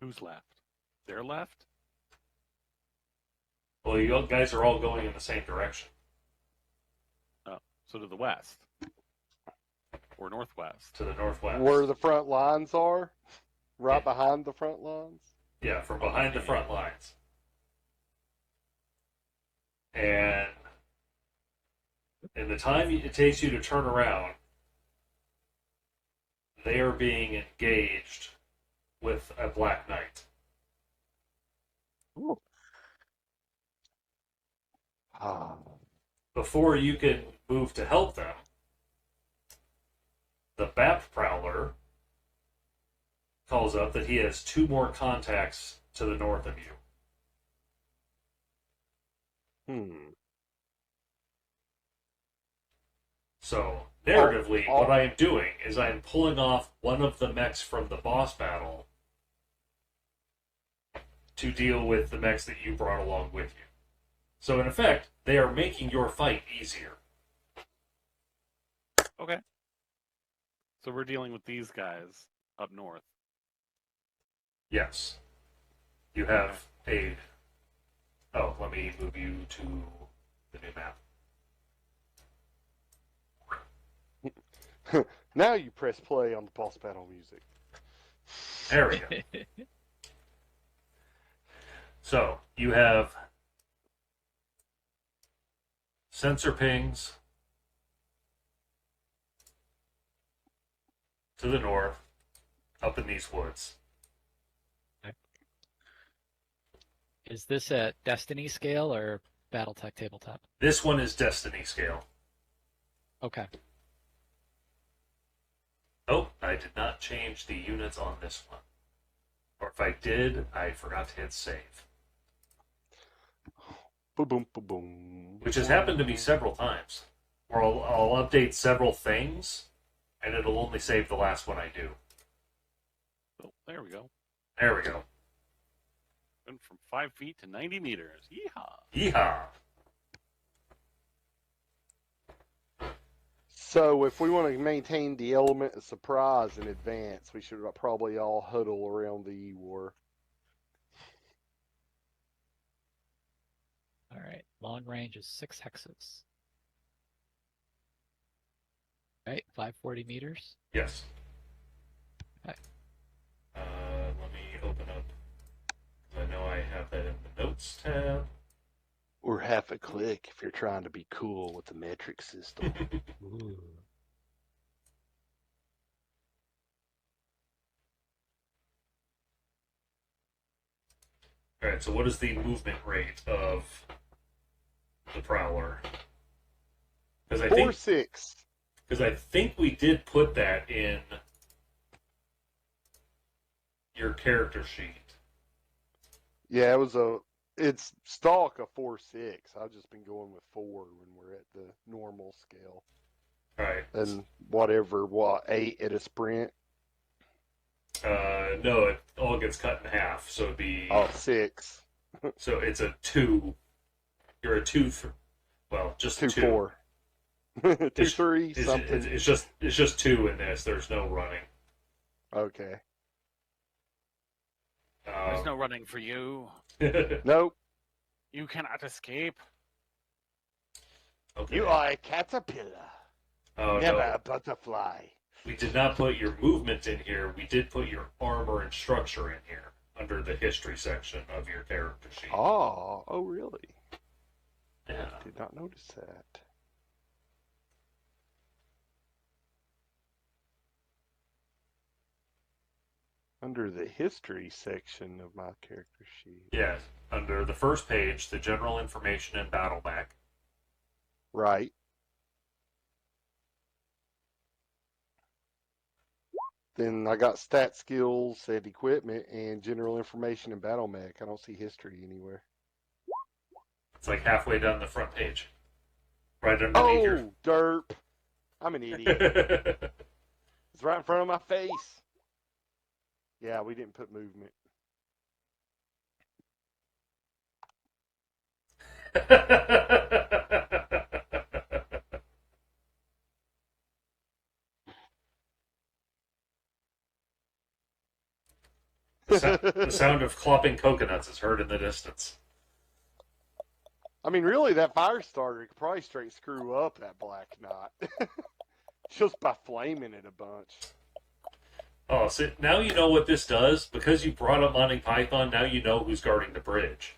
Who's left? Their left? Well, you guys are all going in the same direction. Oh, so to the west. Or northwest. To the northwest. Where the front lines are, right behind the front lines. Yeah, from behind the front lines. And in the time it takes you to turn around, they are being engaged with a Black Knight. Ooh. Ah. Before you can move to help them, the Bap Prowler calls up that he has 2 more contacts to the north of you. So, narratively, what I am doing is I am pulling off one of the mechs from the boss battle to deal with the mechs that you brought along with you. So, in effect, They are making your fight easier. Okay. So we're dealing with these guys up north. Yes. You have a... Oh, let me move you to the new map. Now you press play on the boss battle music. There we go. So, you have sensor pings to the north, up in these woods. Is this at Destiny scale or BattleTech tabletop? This one is Destiny scale. Okay. Oh, I did not change the units on this one. Or if I did, I forgot to hit save. Boom, boom, boom, boom. Which has happened to me several times. Where I'll update several things, and it'll only save the last one I do. Oh, there we go. There we go. Went from 5 feet to 90 meters. Yeehaw! Yeehaw! So if we want to maintain the element of surprise in advance, we should probably all huddle around the E-War. All right. Long range is 6 hexes. Right, 540 meters. Yes. Okay. Let me open up. I know I have that in the notes tab. Or half a click if you're trying to be cool with the metric system. Ooh. Alright, so what is the movement rate of the Prowler? Because 4-6. I think we did put that in your character sheet. Yeah, it's stock a 4-6. I've just been going with 4 when we're at the normal scale. Right. And 8 at a sprint? No, it all gets cut in half, so it'd be... Oh, 6. So it's a 2. You're a 2... Well, just 2. 2-4. 2-3, something. It's just 2 in this. There's no running. Okay. There's no running for you. Nope. You cannot escape. Okay. You are a caterpillar. Oh, Never no. a butterfly. We did not put your movement in here. We did put your armor and structure in here under the history section of your character sheet. Oh really? Yeah. I did not notice that. Under the history section of my character sheet. Yes. Under the first page, the general information and battle back. Right. Then I got stat skills and equipment and general information and battle mech. I don't see history anywhere. It's like halfway down the front page. Right underneath your... Oh, derp. I'm an idiot. It's right in front of my face. Yeah, we didn't put movement. The sound of clopping coconuts is heard in the distance. I mean, really, that fire starter could probably straight screw up that Black Knot. Just by flaming it a bunch. Oh, so now you know what this does. Because you brought up Monty Python, now you know who's guarding the bridge.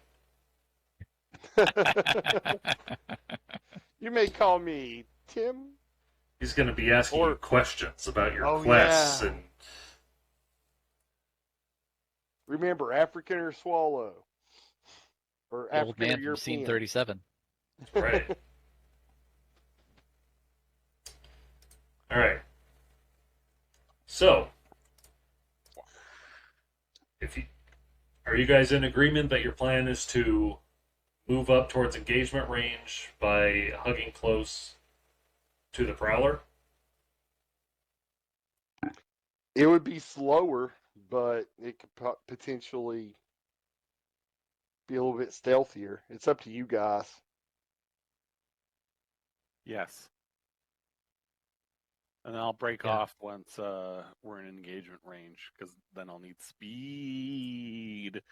You may call me Tim. He's going to be asking you questions about your Oh, quests yeah. and... Remember, African or swallow? Or The old African man or from European? scene 37. Right. All right. So, are you guys in agreement that your plan is to move up towards engagement range by hugging close to the Prowler? It would be slower, but it could potentially be a little bit stealthier. It's up to you guys. Yes. And I'll break Yeah. off once we're in engagement range, because then I'll need speed.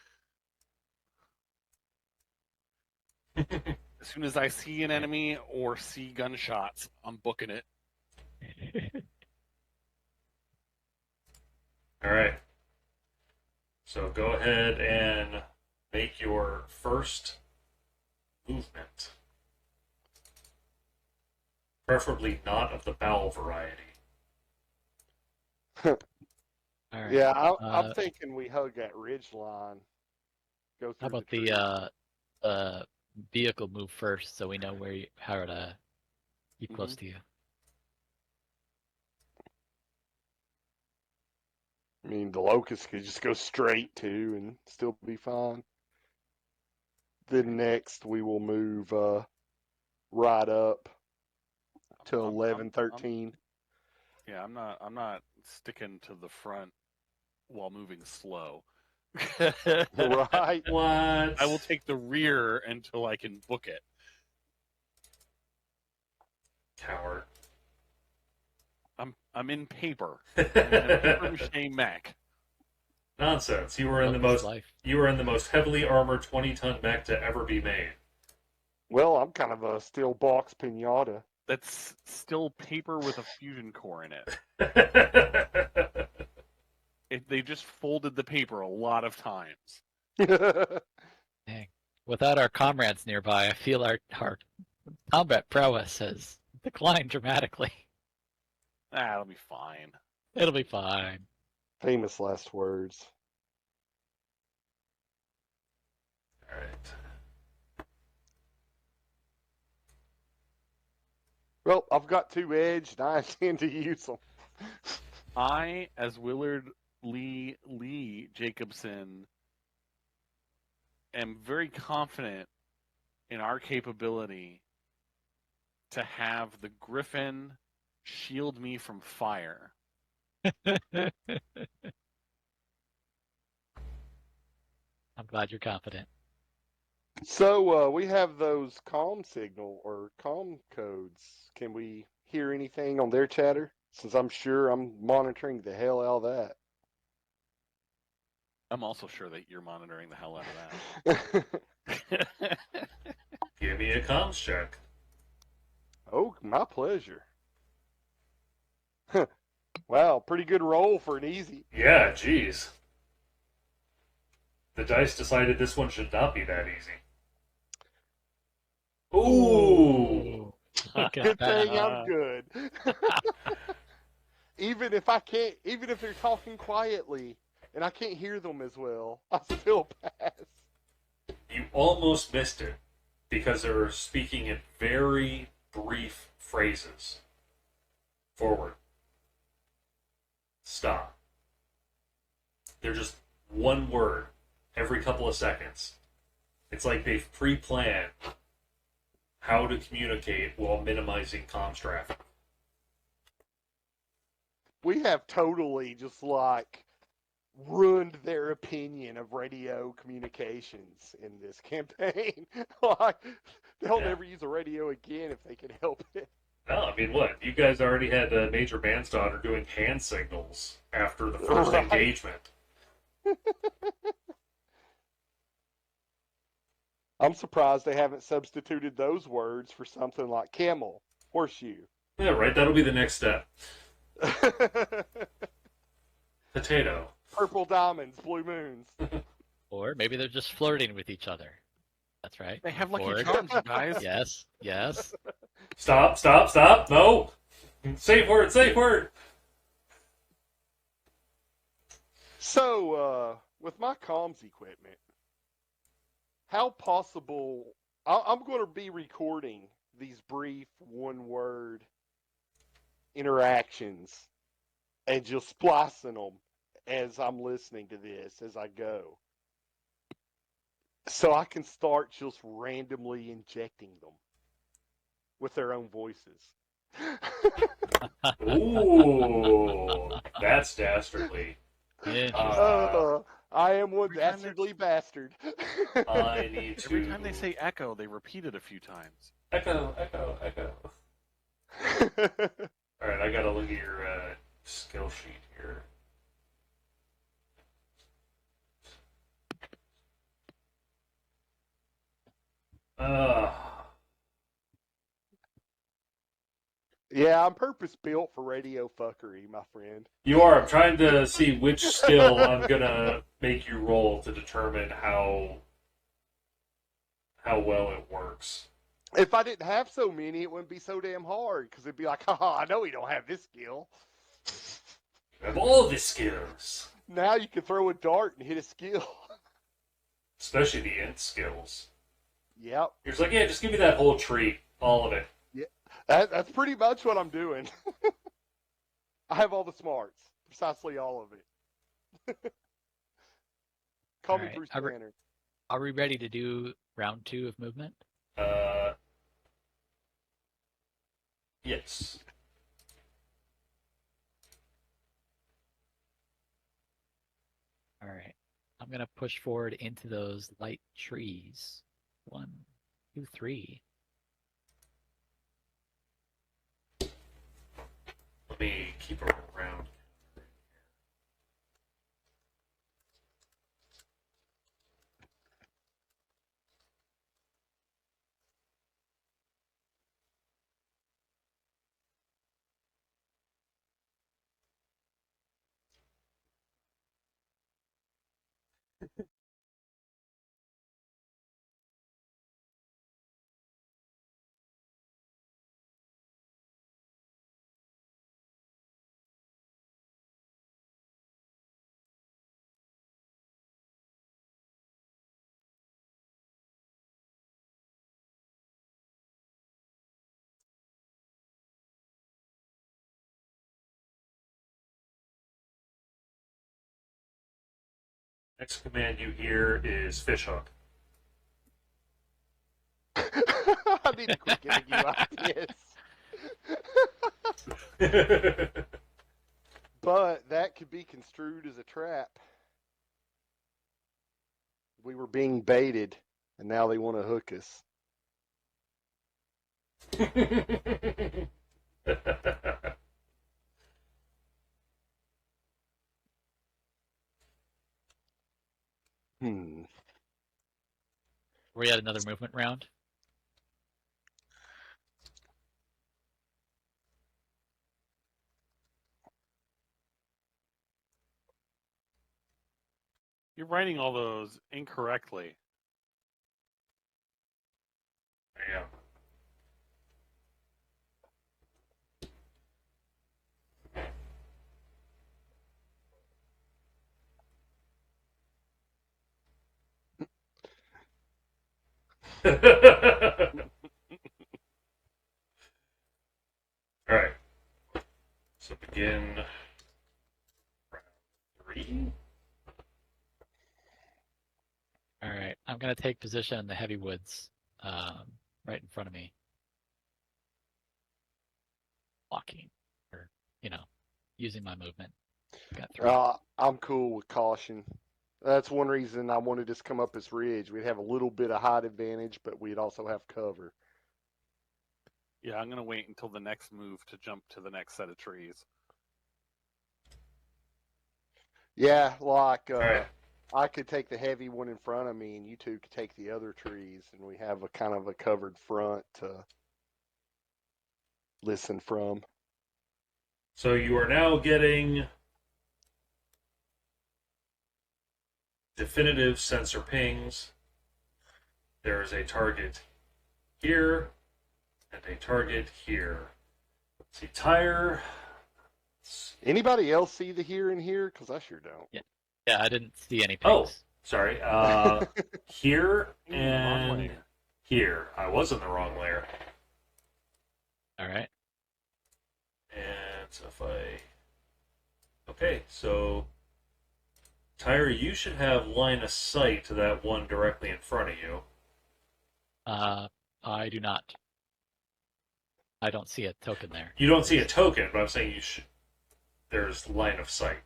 As soon as I see an enemy or see gunshots, I'm booking it. All right. So go ahead and make your first movement. Preferably not of the bowel variety. All right. Yeah, I'm thinking we hug that ridge line. Go How through about the trees. the vehicle move first, so we know how to keep close Mhm. to you. I mean, the locust could just go straight too and still be fine. Then next we will move right up to I'm 11, 13. Yeah, I'm not sticking to the front while moving slow. Right? What? I will take the rear until I can book it. Coward. I'm in paper. I'm in a paper mache mech. Nonsense. You were in the Locust most life. heavily armored 20-ton mech to ever be made. Well, I'm kind of a steel box pinata. That's still paper with a fusion core in it. They just folded the paper a lot of times. Dang. Without our comrades nearby, I feel our combat prowess has declined dramatically. It'll be fine. It'll be fine. Famous last words. All right. Well, I've got 2 edge, and I intend to use them. I, as Willard Lee Jacobson, am very confident in our capability to have the Griffin shield me from fire. I'm glad you're confident. So we have those comm signal or comm codes. Can we hear anything on their chatter? Since I'm sure I'm monitoring the hell out of that. I'm also sure that you're monitoring the hell out of that. Give me a comms check. Oh, my pleasure. Wow, pretty good roll for an easy. Yeah, jeez. The dice decided this one should not be that easy. Ooh. Look at Good that. thing I'm good. Even if they're talking quietly and I can't hear them as well, I still pass. You almost missed it because they're speaking in very brief phrases. Forward. Stop. They're just one word every couple of seconds. It's like they've pre-planned how to communicate while minimizing comms traffic. We have totally just like ruined their opinion of radio communications in this campaign. Like, they'll never use a radio again if they can help it. No, I mean, what? You guys already had Major Manslaughter doing hand signals after the first Right. engagement. I'm surprised they haven't substituted those words for something like camel, horseshoe. Yeah, right. That'll be the next step. Potato. Purple diamonds, blue moons. Or maybe they're just flirting with each other. That's right. They have lucky Forward. charms, you guys. Yes, yes. Stop. No. Safe word. So, with my comms equipment, how possible... I'm going to be recording these brief one-word interactions and just splicing them as I'm listening to this as I go. So I can start just randomly injecting them with their own voices. Ooh. That's dastardly. Interesting. I am one Every time dastardly bastard. I need to... Every time they say echo, they repeat it a few times. Echo. All right, I gotta look at your skill sheet here. Uh, Yeah, I'm purpose built for radio fuckery, my friend. you are. I'm trying to see which skill I'm gonna make you roll to determine how well it works. If I didn't have so many, it wouldn't be so damn hard, because it'd be like, haha, I know he don't have this skill. You have all the skills, Now you can throw a dart and hit a skill. especially the int skills. Yep. You're just like, yeah, just give me that whole tree, all of it. That's pretty much what I'm doing. I have all the smarts. Precisely all of it. Call me Alright, Bruce are we- Banner. Are we ready to do round 2 of movement? Yes. Alright. I'm gonna push forward into those light trees. 1, 2, 3. Let me keep it around. Next command you hear is fishhook. I need to quit giving you ideas. But that could be construed as a trap. We were being baited, and now they want to hook us. We had another movement round. You're writing all those incorrectly. Yeah. All right. So begin round 3. Alright, I'm gonna take position in the heavy woods, right in front of me. Walking, or, using my movement. Got 3. I'm cool with caution. That's one reason I wanted us to come up this ridge. We'd have a little bit of height advantage, but we'd also have cover. Yeah, I'm gonna wait until the next move to jump to the next set of trees. Yeah, like right. I could take the heavy one in front of me, and you two could take the other trees, and we have a kind of a covered front to listen from. So you are now getting definitive sensor pings. There is a target here and a target here. Let's see, tire. Anybody else see the here and here? Because I sure don't. Yeah, I didn't see any Oh, pings. sorry. Here Wrong and layer. here. I was in the wrong layer. Alright. And so if I... Okay, so... Tyra, you should have line of sight to that one directly in front of you. I do not. I don't see a token there. You don't see a token, but I'm saying you should... There's line of sight.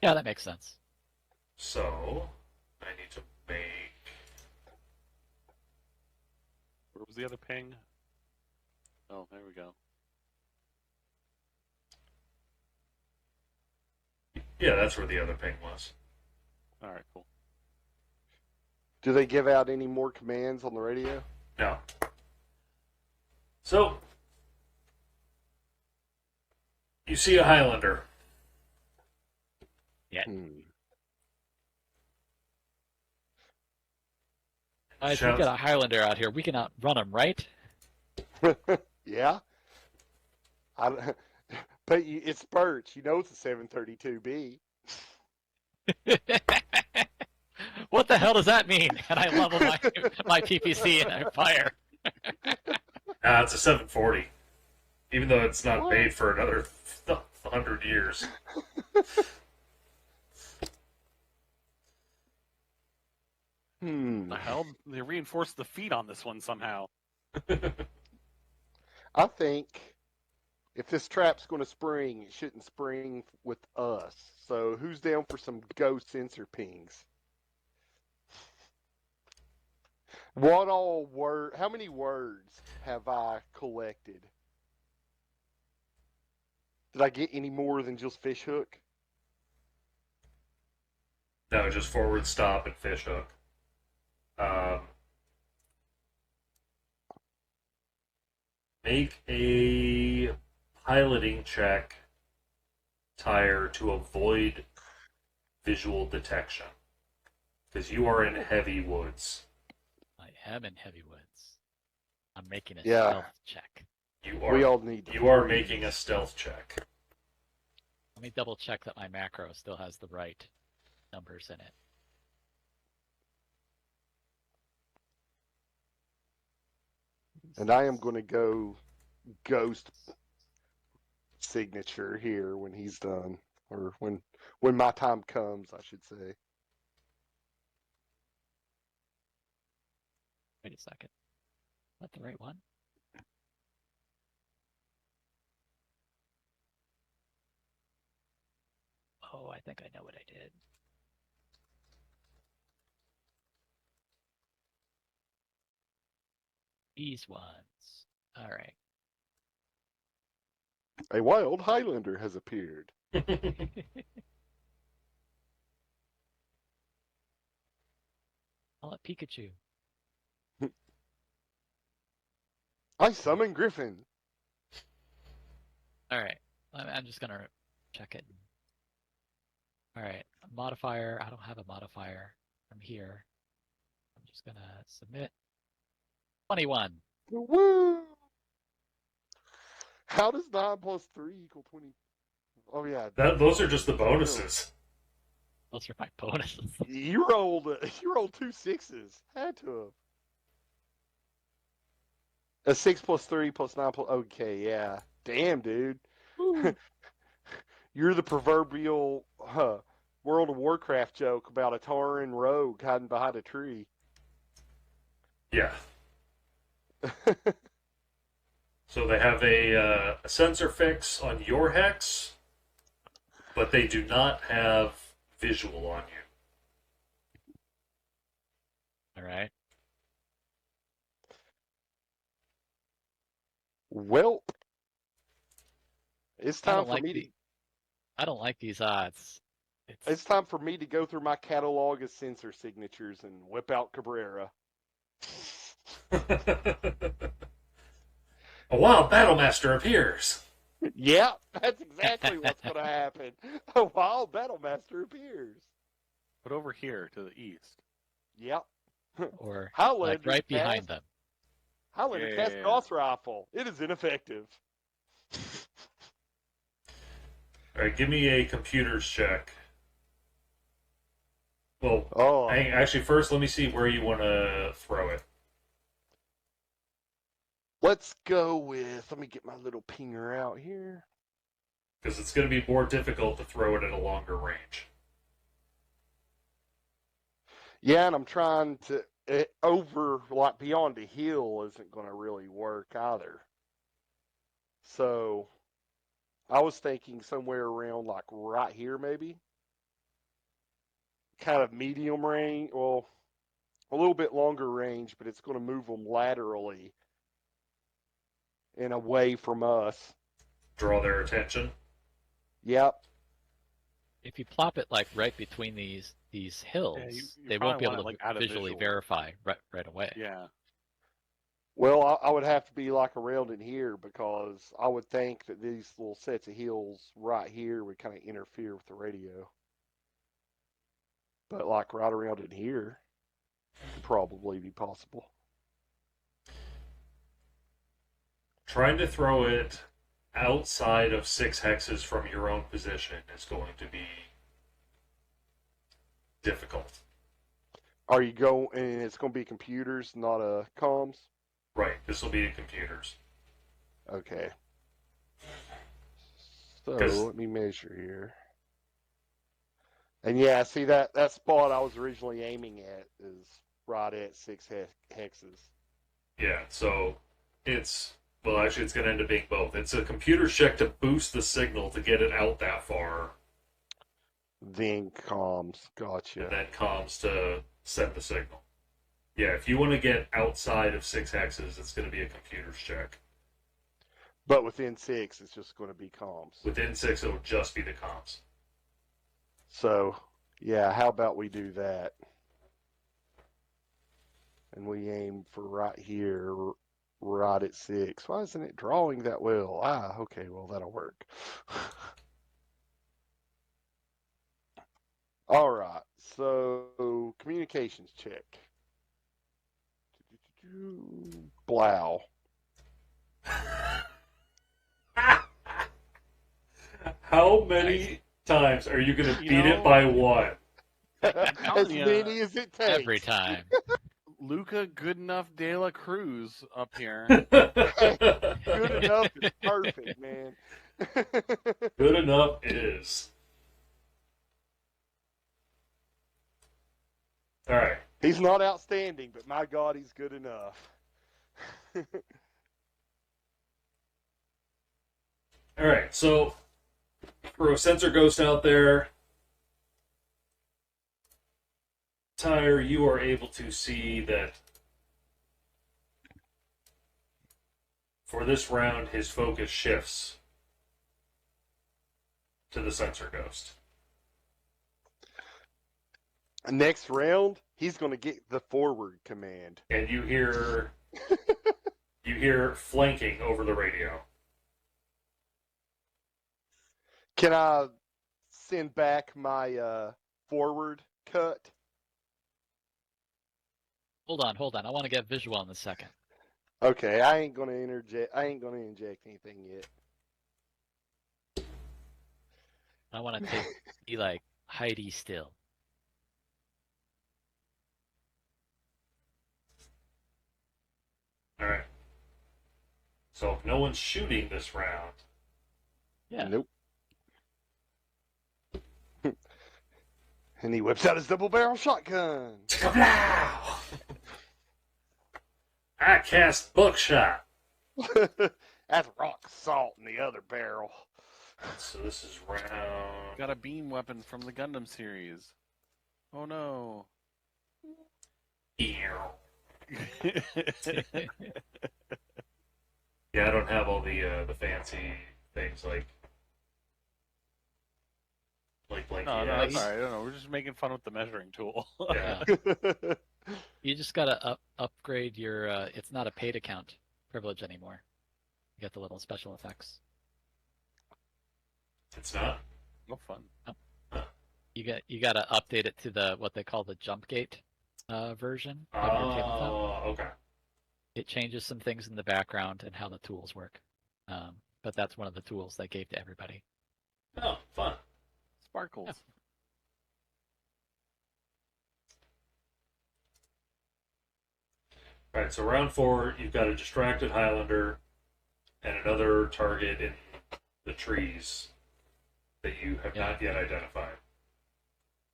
Yeah, that makes sense. So, I need to make... Where was the other ping? Oh, there we go. Yeah, that's where the other ping was. All right, cool. Do they give out any more commands on the radio? No. So, you see a Highlander. Yeah. If we Shouts- got a Highlander out here, we can outrun him, right? Yeah. But it's Birch. You know it's a 732B. What the hell does that mean? And I level my PPC and I fire. It's a 740. Even though it's not made for another 100 years. The hell? They reinforced the feet on this one somehow. I think if this trap's going to spring, it shouldn't spring with us. So who's down for some ghost sensor pings? How many words have I collected? Did I get any more than just fishhook? No, just forward stop and fishhook. Make a piloting check, Tyre, to avoid visual detection. Because you are in heavy woods. I am in heavy woods. I'm making a Yeah. stealth check. We all need to You are breathe. making a stealth check. Let me double check that my macro still has the right numbers in it. And I am going to go ghost signature here when he's done. Or when my time comes, I should say. Wait a second. Is that the right one? Oh, I think I know what I did. These ones. All right. A wild Highlander has appeared. Call it Pikachu. I summon Griffin. All right. I'm just going to check it. All right. Modifier. I don't have a modifier from here. I'm just going to submit. 21. Woo! How does 9 plus 3 equal 20? Oh, yeah. Those are just the bonuses. Those are my bonuses. You rolled 2 6s. Had to have. A 6 plus 3 plus 9 plus. Okay, yeah. Damn, dude. You're the proverbial World of Warcraft joke about a Tauren rogue hiding behind a tree. Yeah. So they have a sensor fix on your hex, but they do not have visual on you. All right. Welp. It's I time don't for like me to. I don't like these odds. It's time for me to go through my catalog of sensor signatures and whip out Cabrera. A wild Battlemaster appears. Yeah, that's exactly what's going to happen. A wild Battlemaster appears. But over here to the east. Yep. Or Highlander like right cast- behind them. Highlander Yeah. cast Gauss rifle. It is ineffective. All right, give me a computers check. Well, Oh, actually, first let me see where you want to throw it. let's go with. Let me get my little pinger out here. Because it's going to be more difficult to throw it at a longer range. Yeah, and I'm trying to over like beyond a hill isn't going to really work either. So, I was thinking somewhere around like right here, maybe. Kind of medium range. Well, a little bit longer range, but it's going to move them laterally and away from us. Draw their attention. Yep. if you plop it like right between these hills, you they won't probably be want able it, to like, out of visually visual. verify right away. Yeah. Well, I would have to be like around in here because I would think that these little sets of hills right here would kind of interfere with the radio. But like right around in here could probably be possible. Trying to throw it outside of 6 hexes from your own position is going to be difficult. Are you going? And it's going to be computers, not comms. Right, this will be in computers. Okay. So 'Cause- let me measure here. And yeah, see that spot I was originally aiming at is right at 6 hexes. Yeah, so well, actually, it's going to end up being both. It's a computer check to boost the signal to get it out that far, Then comms, gotcha. and then comms to send the signal. Yeah, if you want to get outside of 6 hexes, it's going to be a computer's check. But within 6, it's just going to be comms. Within 6, it'll just be the comms. So, yeah, how about we do that? And we aim for right here, right at 6. Why isn't it drawing that well? Okay, well, that'll work. All right, so communications check. Blow. How many times are you going to You beat it know- by 1? As ya. many as it takes. Every time. Luca Goodenough de la Cruz up here. Good enough is perfect, man. Good enough is. All right. He's not outstanding, but my God, he's good enough. All right. So, throw a sensor ghost out there. Tyre, you are able to see that for this round, his focus shifts to the sensor ghost. Next round, he's going to get the forward command. And you hear flanking over the radio. Can I send back my forward cut? Hold on. I want to get visual in a second. Okay, I ain't gonna interject. I ain't gonna inject anything yet. I want to be like Heidi still. All right. So if no one's shooting this round, Yeah. Nope. And he whips out his double barrel shotgun. Kablow! I cast buckshot. That's rock salt in the other barrel. So this is round. Got a beam weapon from the Gundam series. Oh no. Yeah, I don't have all the fancy things like blanky No, eyes. that's alright. I don't know. We're just making fun with the measuring tool. Yeah. You just gotta upgrade your. It's not a paid account privilege anymore. You get the little special effects. It's not. No fun. You gotta update it to the what they call the jump gate version of your tabletop. Oh, okay. It changes some things in the background and how the tools work. But that's one of the tools they gave to everybody. Oh, fun. Sparkles. Yeah. All right, so round 4, you've got a distracted Highlander and another target in the trees that you have not yet identified.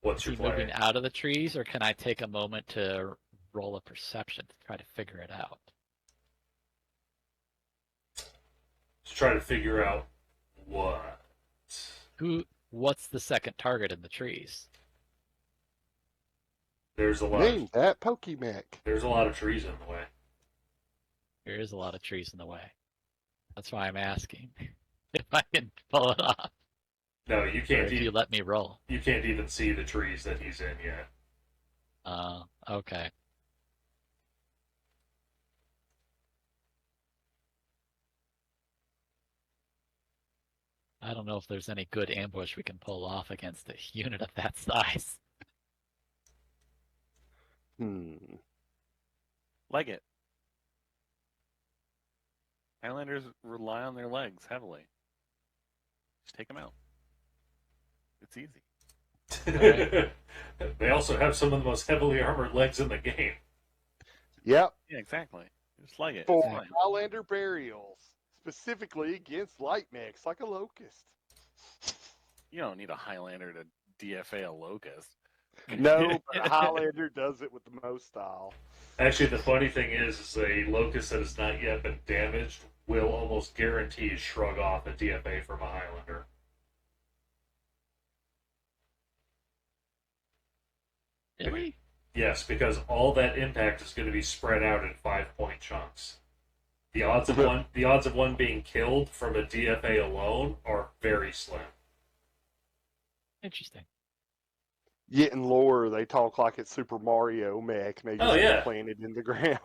What's Is your he moving play? out of the trees, or can I take a moment to roll a perception to try to figure it out? To try to figure out what. What's the second target in the trees? There's a lot. Name that Pokemech. There's a lot of trees in the way. There is a lot of trees in the way. That's why I'm asking if I can pull it off. No, you Or can't. if you let me roll. You can't even see the trees that he's in yet. Okay. I don't know if there's any good ambush we can pull off against a unit of that size. Leg it. Highlanders rely on their legs heavily. Just take them out. It's easy. Right. They also have some of the most heavily armored legs in the game. Yep. Yeah, exactly. Just leg it. For It's fine. Highlander burials, specifically against light mechs like a locust. You don't need a Highlander to DFA a locust. No, but a Highlander does it with the most style. Actually, the funny thing is a locust that has not yet been damaged will almost guarantee shrug off a DFA from a Highlander. Really? Yes, because all that impact is going to be spread out in 5-point chunks. The odds of one being killed from a DFA alone are very slim. Interesting. Yet in lore, they talk like it's Super Mario mech, and they just get planted in the ground.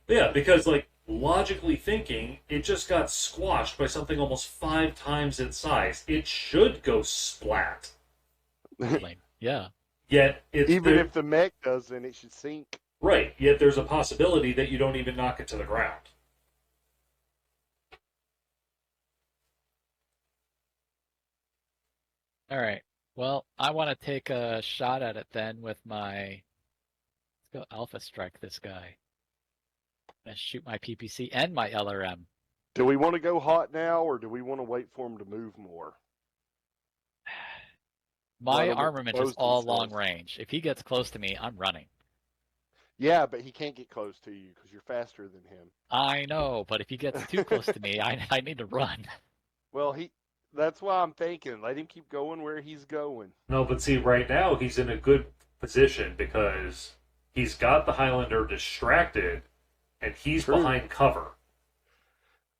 Yeah, because, like, logically thinking, it just got squashed by something almost 5 times its size. It should go splat. Yeah. Yet, it's Even if the mech doesn't, it should sink. Right, yet there's a possibility that you don't even knock it to the ground. All right. Well, I want to take a shot at it then with my. Let's go Alpha Strike this guy. And shoot my PPC and my LRM. Do we want to go hot now, or do we want to wait for him to move more? My armament is all long range. If he gets close to me, I'm running. Yeah, but he can't get close to you because you're faster than him. I know, but if he gets too close to me, I need to run. Well, that's why I'm thinking, let him keep going where he's going. No, but see, right now he's in a good position because he's got the Highlander distracted and he's behind cover.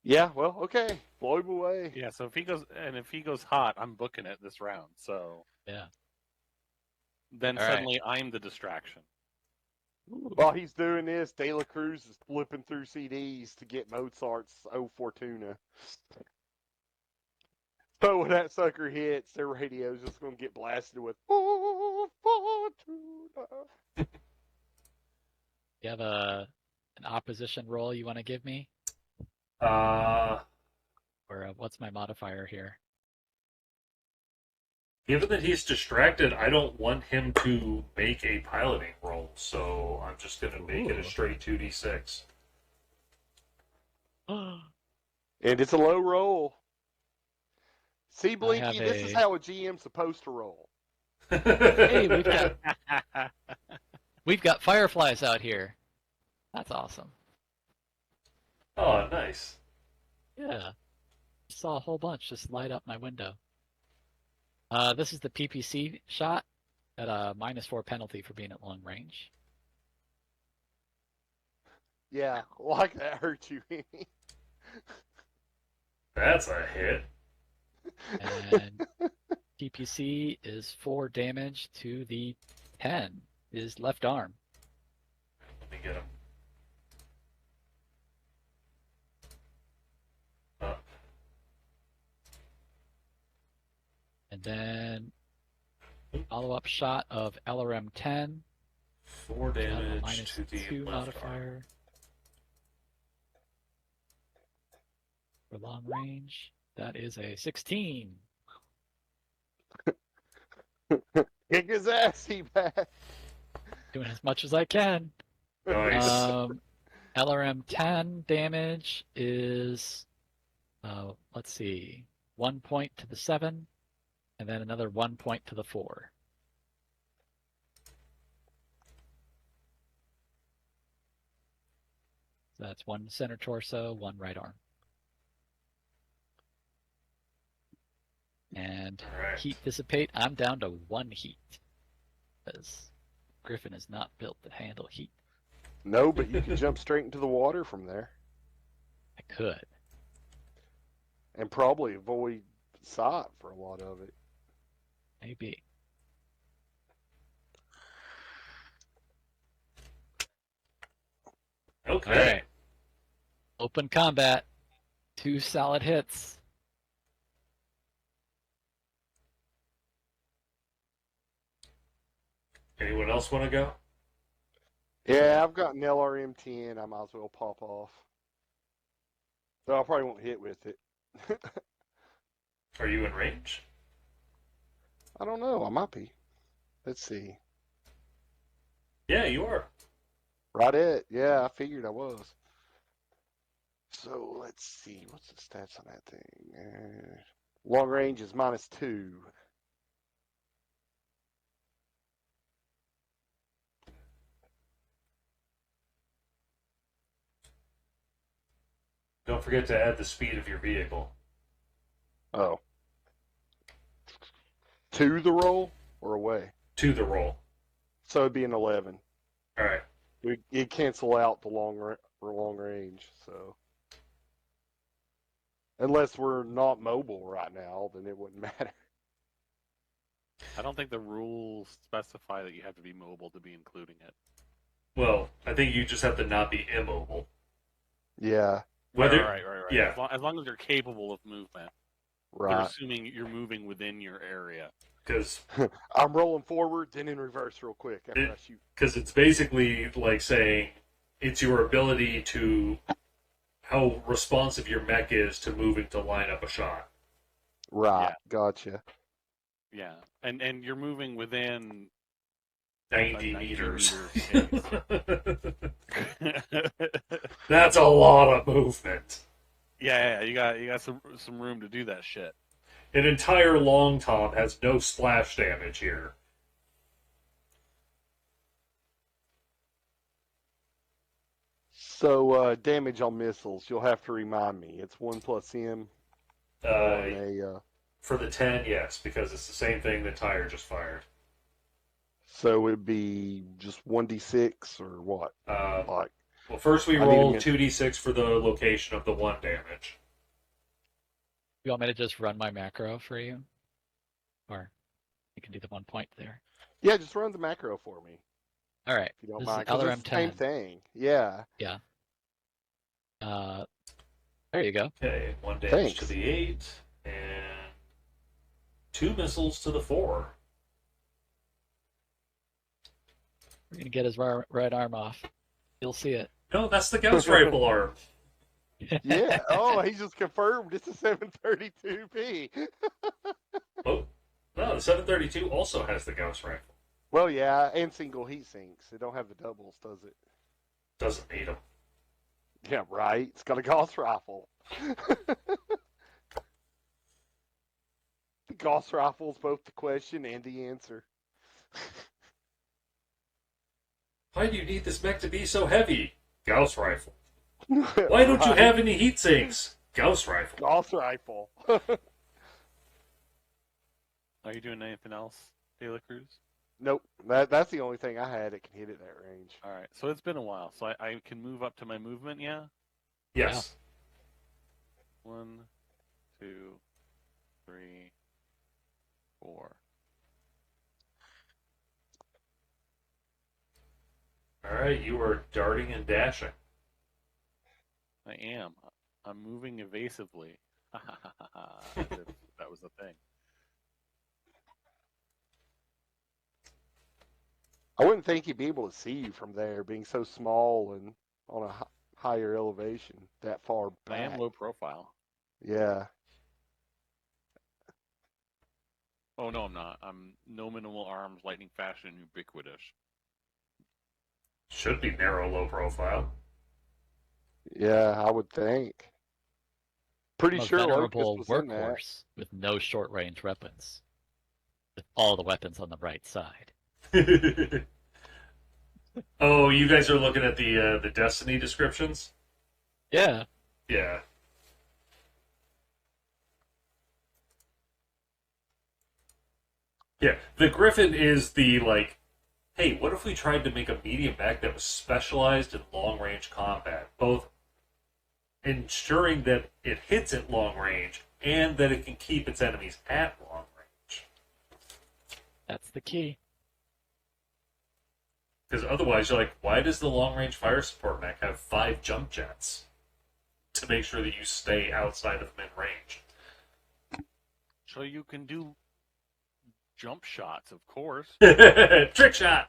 Yeah, well, okay. Blow him away. Yeah, so if he goes hot, I'm booking it this round. So yeah. Then suddenly I'm the distraction. While he's doing this, De La Cruz is flipping through CDs to get Mozart's O Fortuna. So when that sucker hits, their radio's just going to get blasted with O Fortuna. You have an opposition roll you want to give me? Or what's my modifier here? Given that he's distracted, I don't want him to make a piloting roll, so I'm just going to make it a straight 2d6. And it's a low roll. See, Blinky, this is how a GM's supposed to roll. Hey, we've got fireflies out here. That's awesome. Oh, nice. Yeah. Saw a whole bunch just light up my window. This is the PPC shot at a -4 penalty for being at long range. Yeah, like that hurt you. That's a hit. And PPC is 4 damage to the 10, his left arm. Let me get him. And then follow-up shot of LRM 10. 4 damage to the -2 left modifier. arm. For long range, that is a 16. Kick his ass, he back. Doing as much as I can. Nice. LRM 10 damage is, let's see, 1 point to the 7, and then another 1 point to the 4. So that's 1 center torso, 1 right arm. And heat dissipate, I'm down to 1 heat. Because Griffin is not built to handle heat. No, but you can jump straight into the water from there. I could. And probably avoid sight for a lot of it. Maybe. Okay. All right. Open combat. 2 solid hits. Anyone else want to go? Yeah, I've got an LRM-10. I might as well pop off. Though I probably won't hit with it. Are you in range? I don't know. I might be. Let's see. Yeah, you are. Right at. Yeah, I figured I was. So let's see. What's the stats on that thing? Long range is -2. Don't forget to add the speed of your vehicle. Oh. To the roll or away? To the roll. So it'd be an 11. All right. It cancel out the long range. So unless we're not mobile right now, then it wouldn't matter. I don't think the rules specify that you have to be mobile to be including it. Well, I think you just have to not be immobile. Yeah. Whether Right. Yeah. As long as you're capable of movement. They're Right. assuming you're moving within your area. Because I'm rolling forward, then in reverse real quick after I shoot. it's basically like saying it's your ability to how responsive your mech is to moving to line up a shot. Right. Yeah. Gotcha. Yeah, and you're moving within 90 90 meters. meter That's a lot of movement. Yeah, you got some room to do that shit. An entire long tom has no splash damage here. So damage on missiles, you'll have to remind me. It's 1 plus M. For the 10, yes, because it's the same thing the tire just fired. So it'd be just 1d6 or what? Well, first we roll 2d6 for the location of the 1 damage. You want me to just run my macro for you? Or you can do the 1 point there. Yeah, just run the macro for me. All right. If you don't This mind. is 'Cause LRM it's the same 10. thing. Yeah. Yeah. There you go. Okay, 1 damage to Thanks. the 8, and 2 missiles to the 4. We're going to get his right arm off. You'll see it. No, that's the Gauss rifle arm. Yeah. Oh, he just confirmed it's a 732p. Oh, no, the 732 also has the Gauss rifle. Well, yeah, and single heat sinks. It don't have the doubles, does it? Doesn't need them. Yeah, right. It's got a Gauss rifle. The Gauss rifle is both the question and the answer. Why do you need this mech to be so heavy? Gauss rifle. Why don't you have any heat sinks? Gauss rifle. Gauss rifle? Are you doing anything else, De La Cruz? Nope. That's the only thing I had that can hit at that range. All right, so it's been a while, so I can move up to my movement, yeah? Yes. 1, 2, 3, 4. All right, you are darting and dashing. I am. I'm moving evasively. That was the thing. I wouldn't think he'd be able to see you from there, being so small and on a higher elevation that far back. I am low profile. Yeah. Oh, no, I'm not. I'm no minimal arms, lightning fast, and ubiquitous. Should be narrow, low profile. Yeah, I would think. Pretty I'm a sure venerable Locust was in that. workhorse with no short-range weapons. With all the weapons on the right side. Oh, you guys are looking at the Destiny descriptions? Yeah. Yeah. Yeah, the Griffin is the, like, hey, what if we tried to make a medium mech that was specialized in long-range combat, both ensuring that it hits at long range and that it can keep its enemies at long range? That's the key. Because otherwise, you're like, why does the long-range fire support mech have 5 jump jets to make sure that you stay outside of mid-range? So you can do jump shots, of course. Trick shot!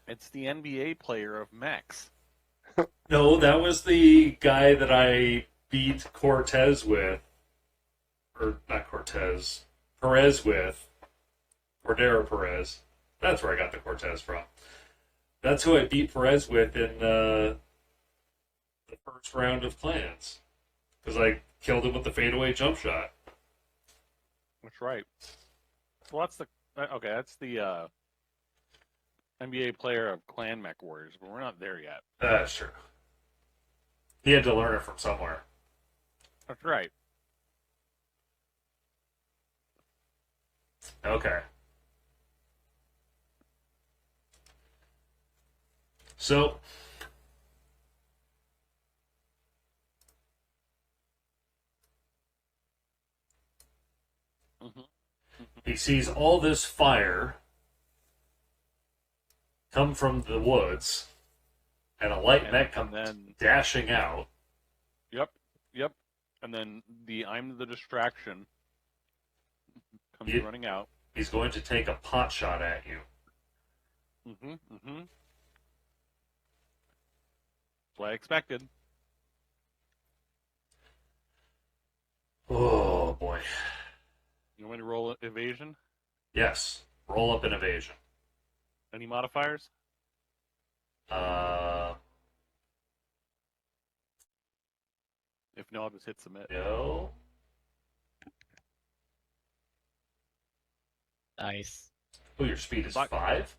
It's the NBA player of mechs. No, that was the guy that I beat Cortez with. Or, not Cortez. Perez with. Cordero Perez. That's where I got the Cortez from. That's who I beat Perez with in the first round of Clans. Because I killed him with the fadeaway jump shot. That's right. Well, that's the NBA player of Clan Mech Warriors, but we're not there yet. That's true. He had to learn it from somewhere. That's right. Okay. So, Mm-hmm. he sees all this fire come from the woods, and a light mech comes dashing out. Yep. And then I'm the distraction comes running out. He's going to take a pot shot at you. Mm-hmm. That's what I expected. Oh, boy. You want me to roll evasion? Yes. Roll up an evasion. Any modifiers? If no, I'll just hit submit. No. Nice. Oh, your speed is 5?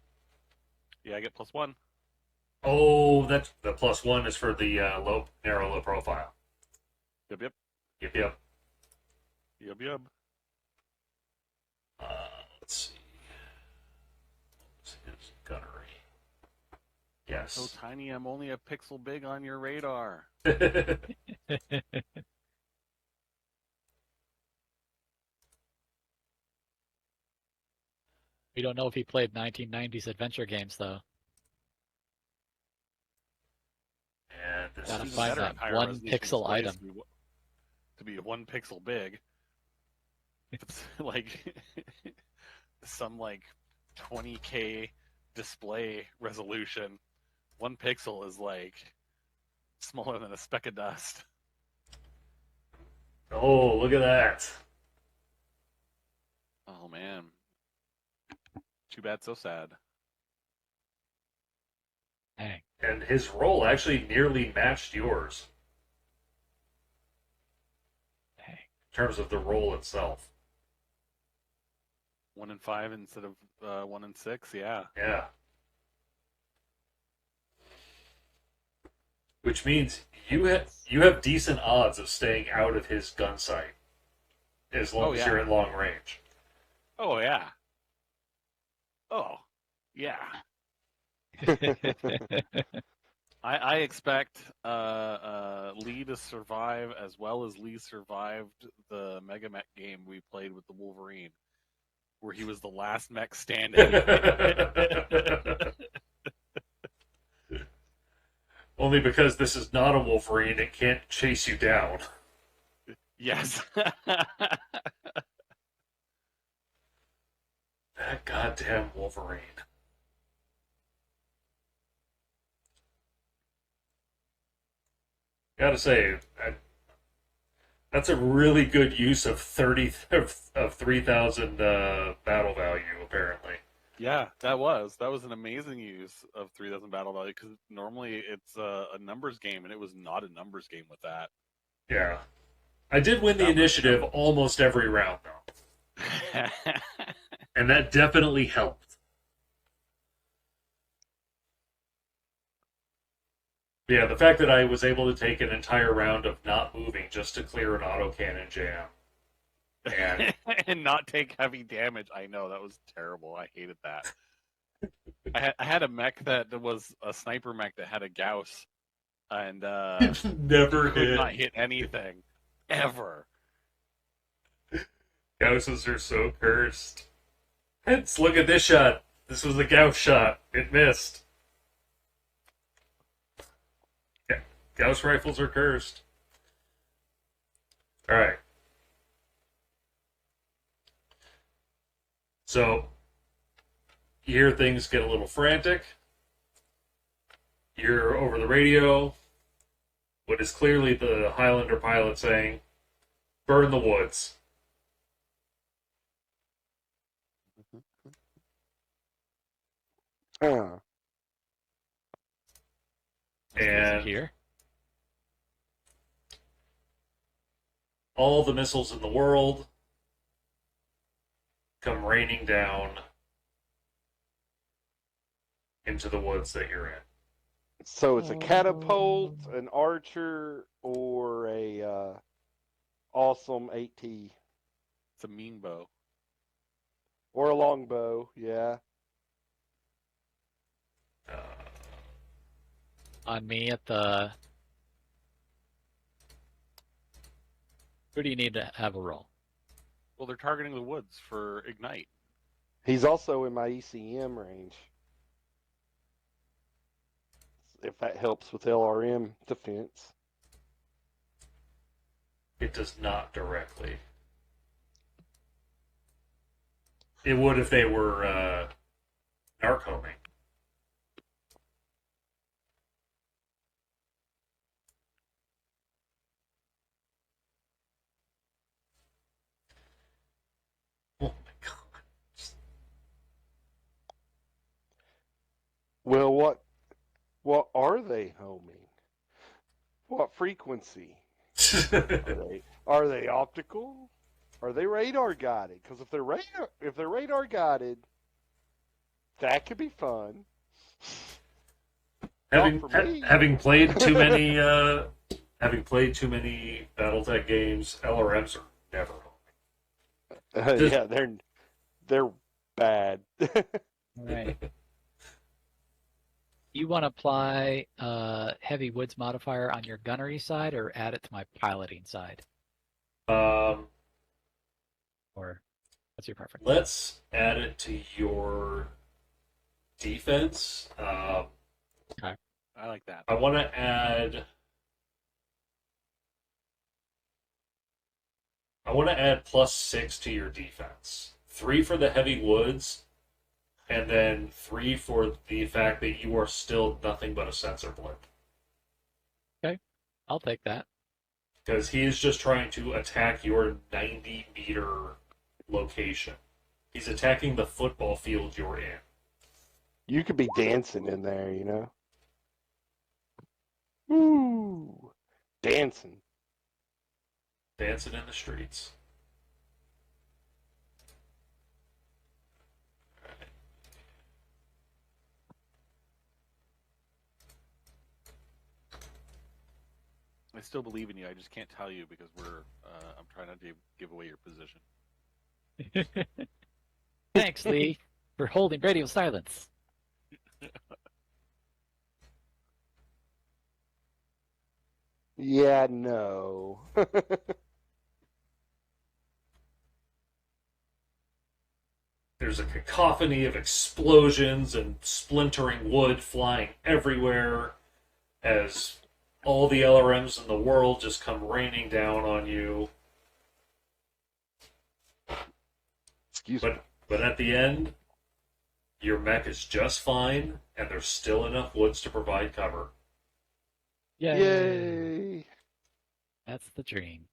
Yeah, I get +1. Oh, that's the +1 is for the narrow low profile. Yep. Yep. Let's see. What's his gunnery? Yes. So tiny, I'm only a pixel big on your radar. We don't know if he played 1990s adventure games, though. And this Gotta is find that one pixel item. To be 1 pixel big. It's like some 20K display resolution. 1 pixel is smaller than a speck of dust. Oh, look at that. Oh man. Too bad, so sad. Dang. And his roll actually nearly matched yours. Dang. In terms of the roll itself. 1 and 5 instead of 1 and 6, yeah. Yeah. Which means you have decent odds of staying out of his gun sight. As long as you're at long range. Oh yeah. Oh, yeah. I expect Lee to survive as well as Lee survived the Mega Mech game we played with the Wolverine, where he was the last mech standing. Only because this is not a Wolverine, it can't chase you down. Yes. That goddamn Wolverine. Gotta say, that's a really good use of 3,000 battle value, apparently. Yeah, that was an amazing use of 3,000 battle value, because normally it's a numbers game, and it was not a numbers game with that. Yeah. I did win the initiative almost every round, though. And that definitely helped. Yeah, the fact that I was able to take an entire round of not moving just to clear an autocannon jam. And not take heavy damage. I know, that was terrible. I hated that. I had a mech that was a sniper mech that had a Gauss, and never could not hit anything. Ever. Gausses are so cursed. Let's look at this shot. This was a Gauss shot. It missed. Gauss rifles are cursed. Alright. So, you hear things get a little frantic. You're over the radio. What is clearly the Highlander pilot saying, "Burn the woods." Huh. And here. all the missiles in the world come raining down into the woods that you're in. So it's a catapult, an archer, or a awesome AT, It's a mean bow. or a longbow. Yeah. On me at the... Who do you need to have a roll? Well, they're targeting the woods for ignite. He's also in my ECM range. If that helps with LRM defense. It does not directly. It would if they were narc-homing. Oh my god. Well, what are they homing? What frequency? Are they optical? Are they radar guided? Because if they're radar guided, that could be fun. Having played too many BattleTech games, LRMs are never homing. Yeah, they're bad. Right. You want to apply heavy woods modifier on your gunnery side or add it to my piloting side? Or what's your preference? Let's add it to your defense. I like that. I want to add +6 to your defense. 3 for the heavy woods, and then 3 for the fact that you are still nothing but a sensor blimp. Okay, I'll take that. Because he is just trying to attack your 90-meter location. He's attacking the football field you're in. You could be dancing in there, you know? Woo! Dancing. Dancing in the streets. I still believe in you. I just can't tell you because I'm trying not to give away your position. Thanks, Lee, for holding radio silence. Yeah, no. There's a cacophony of explosions and splintering wood flying everywhere as all the LRMs in the world just come raining down on you. Excuse me. But at the end, your mech is just fine, and there's still enough woods to provide cover. Yay! Yay! That's the dream.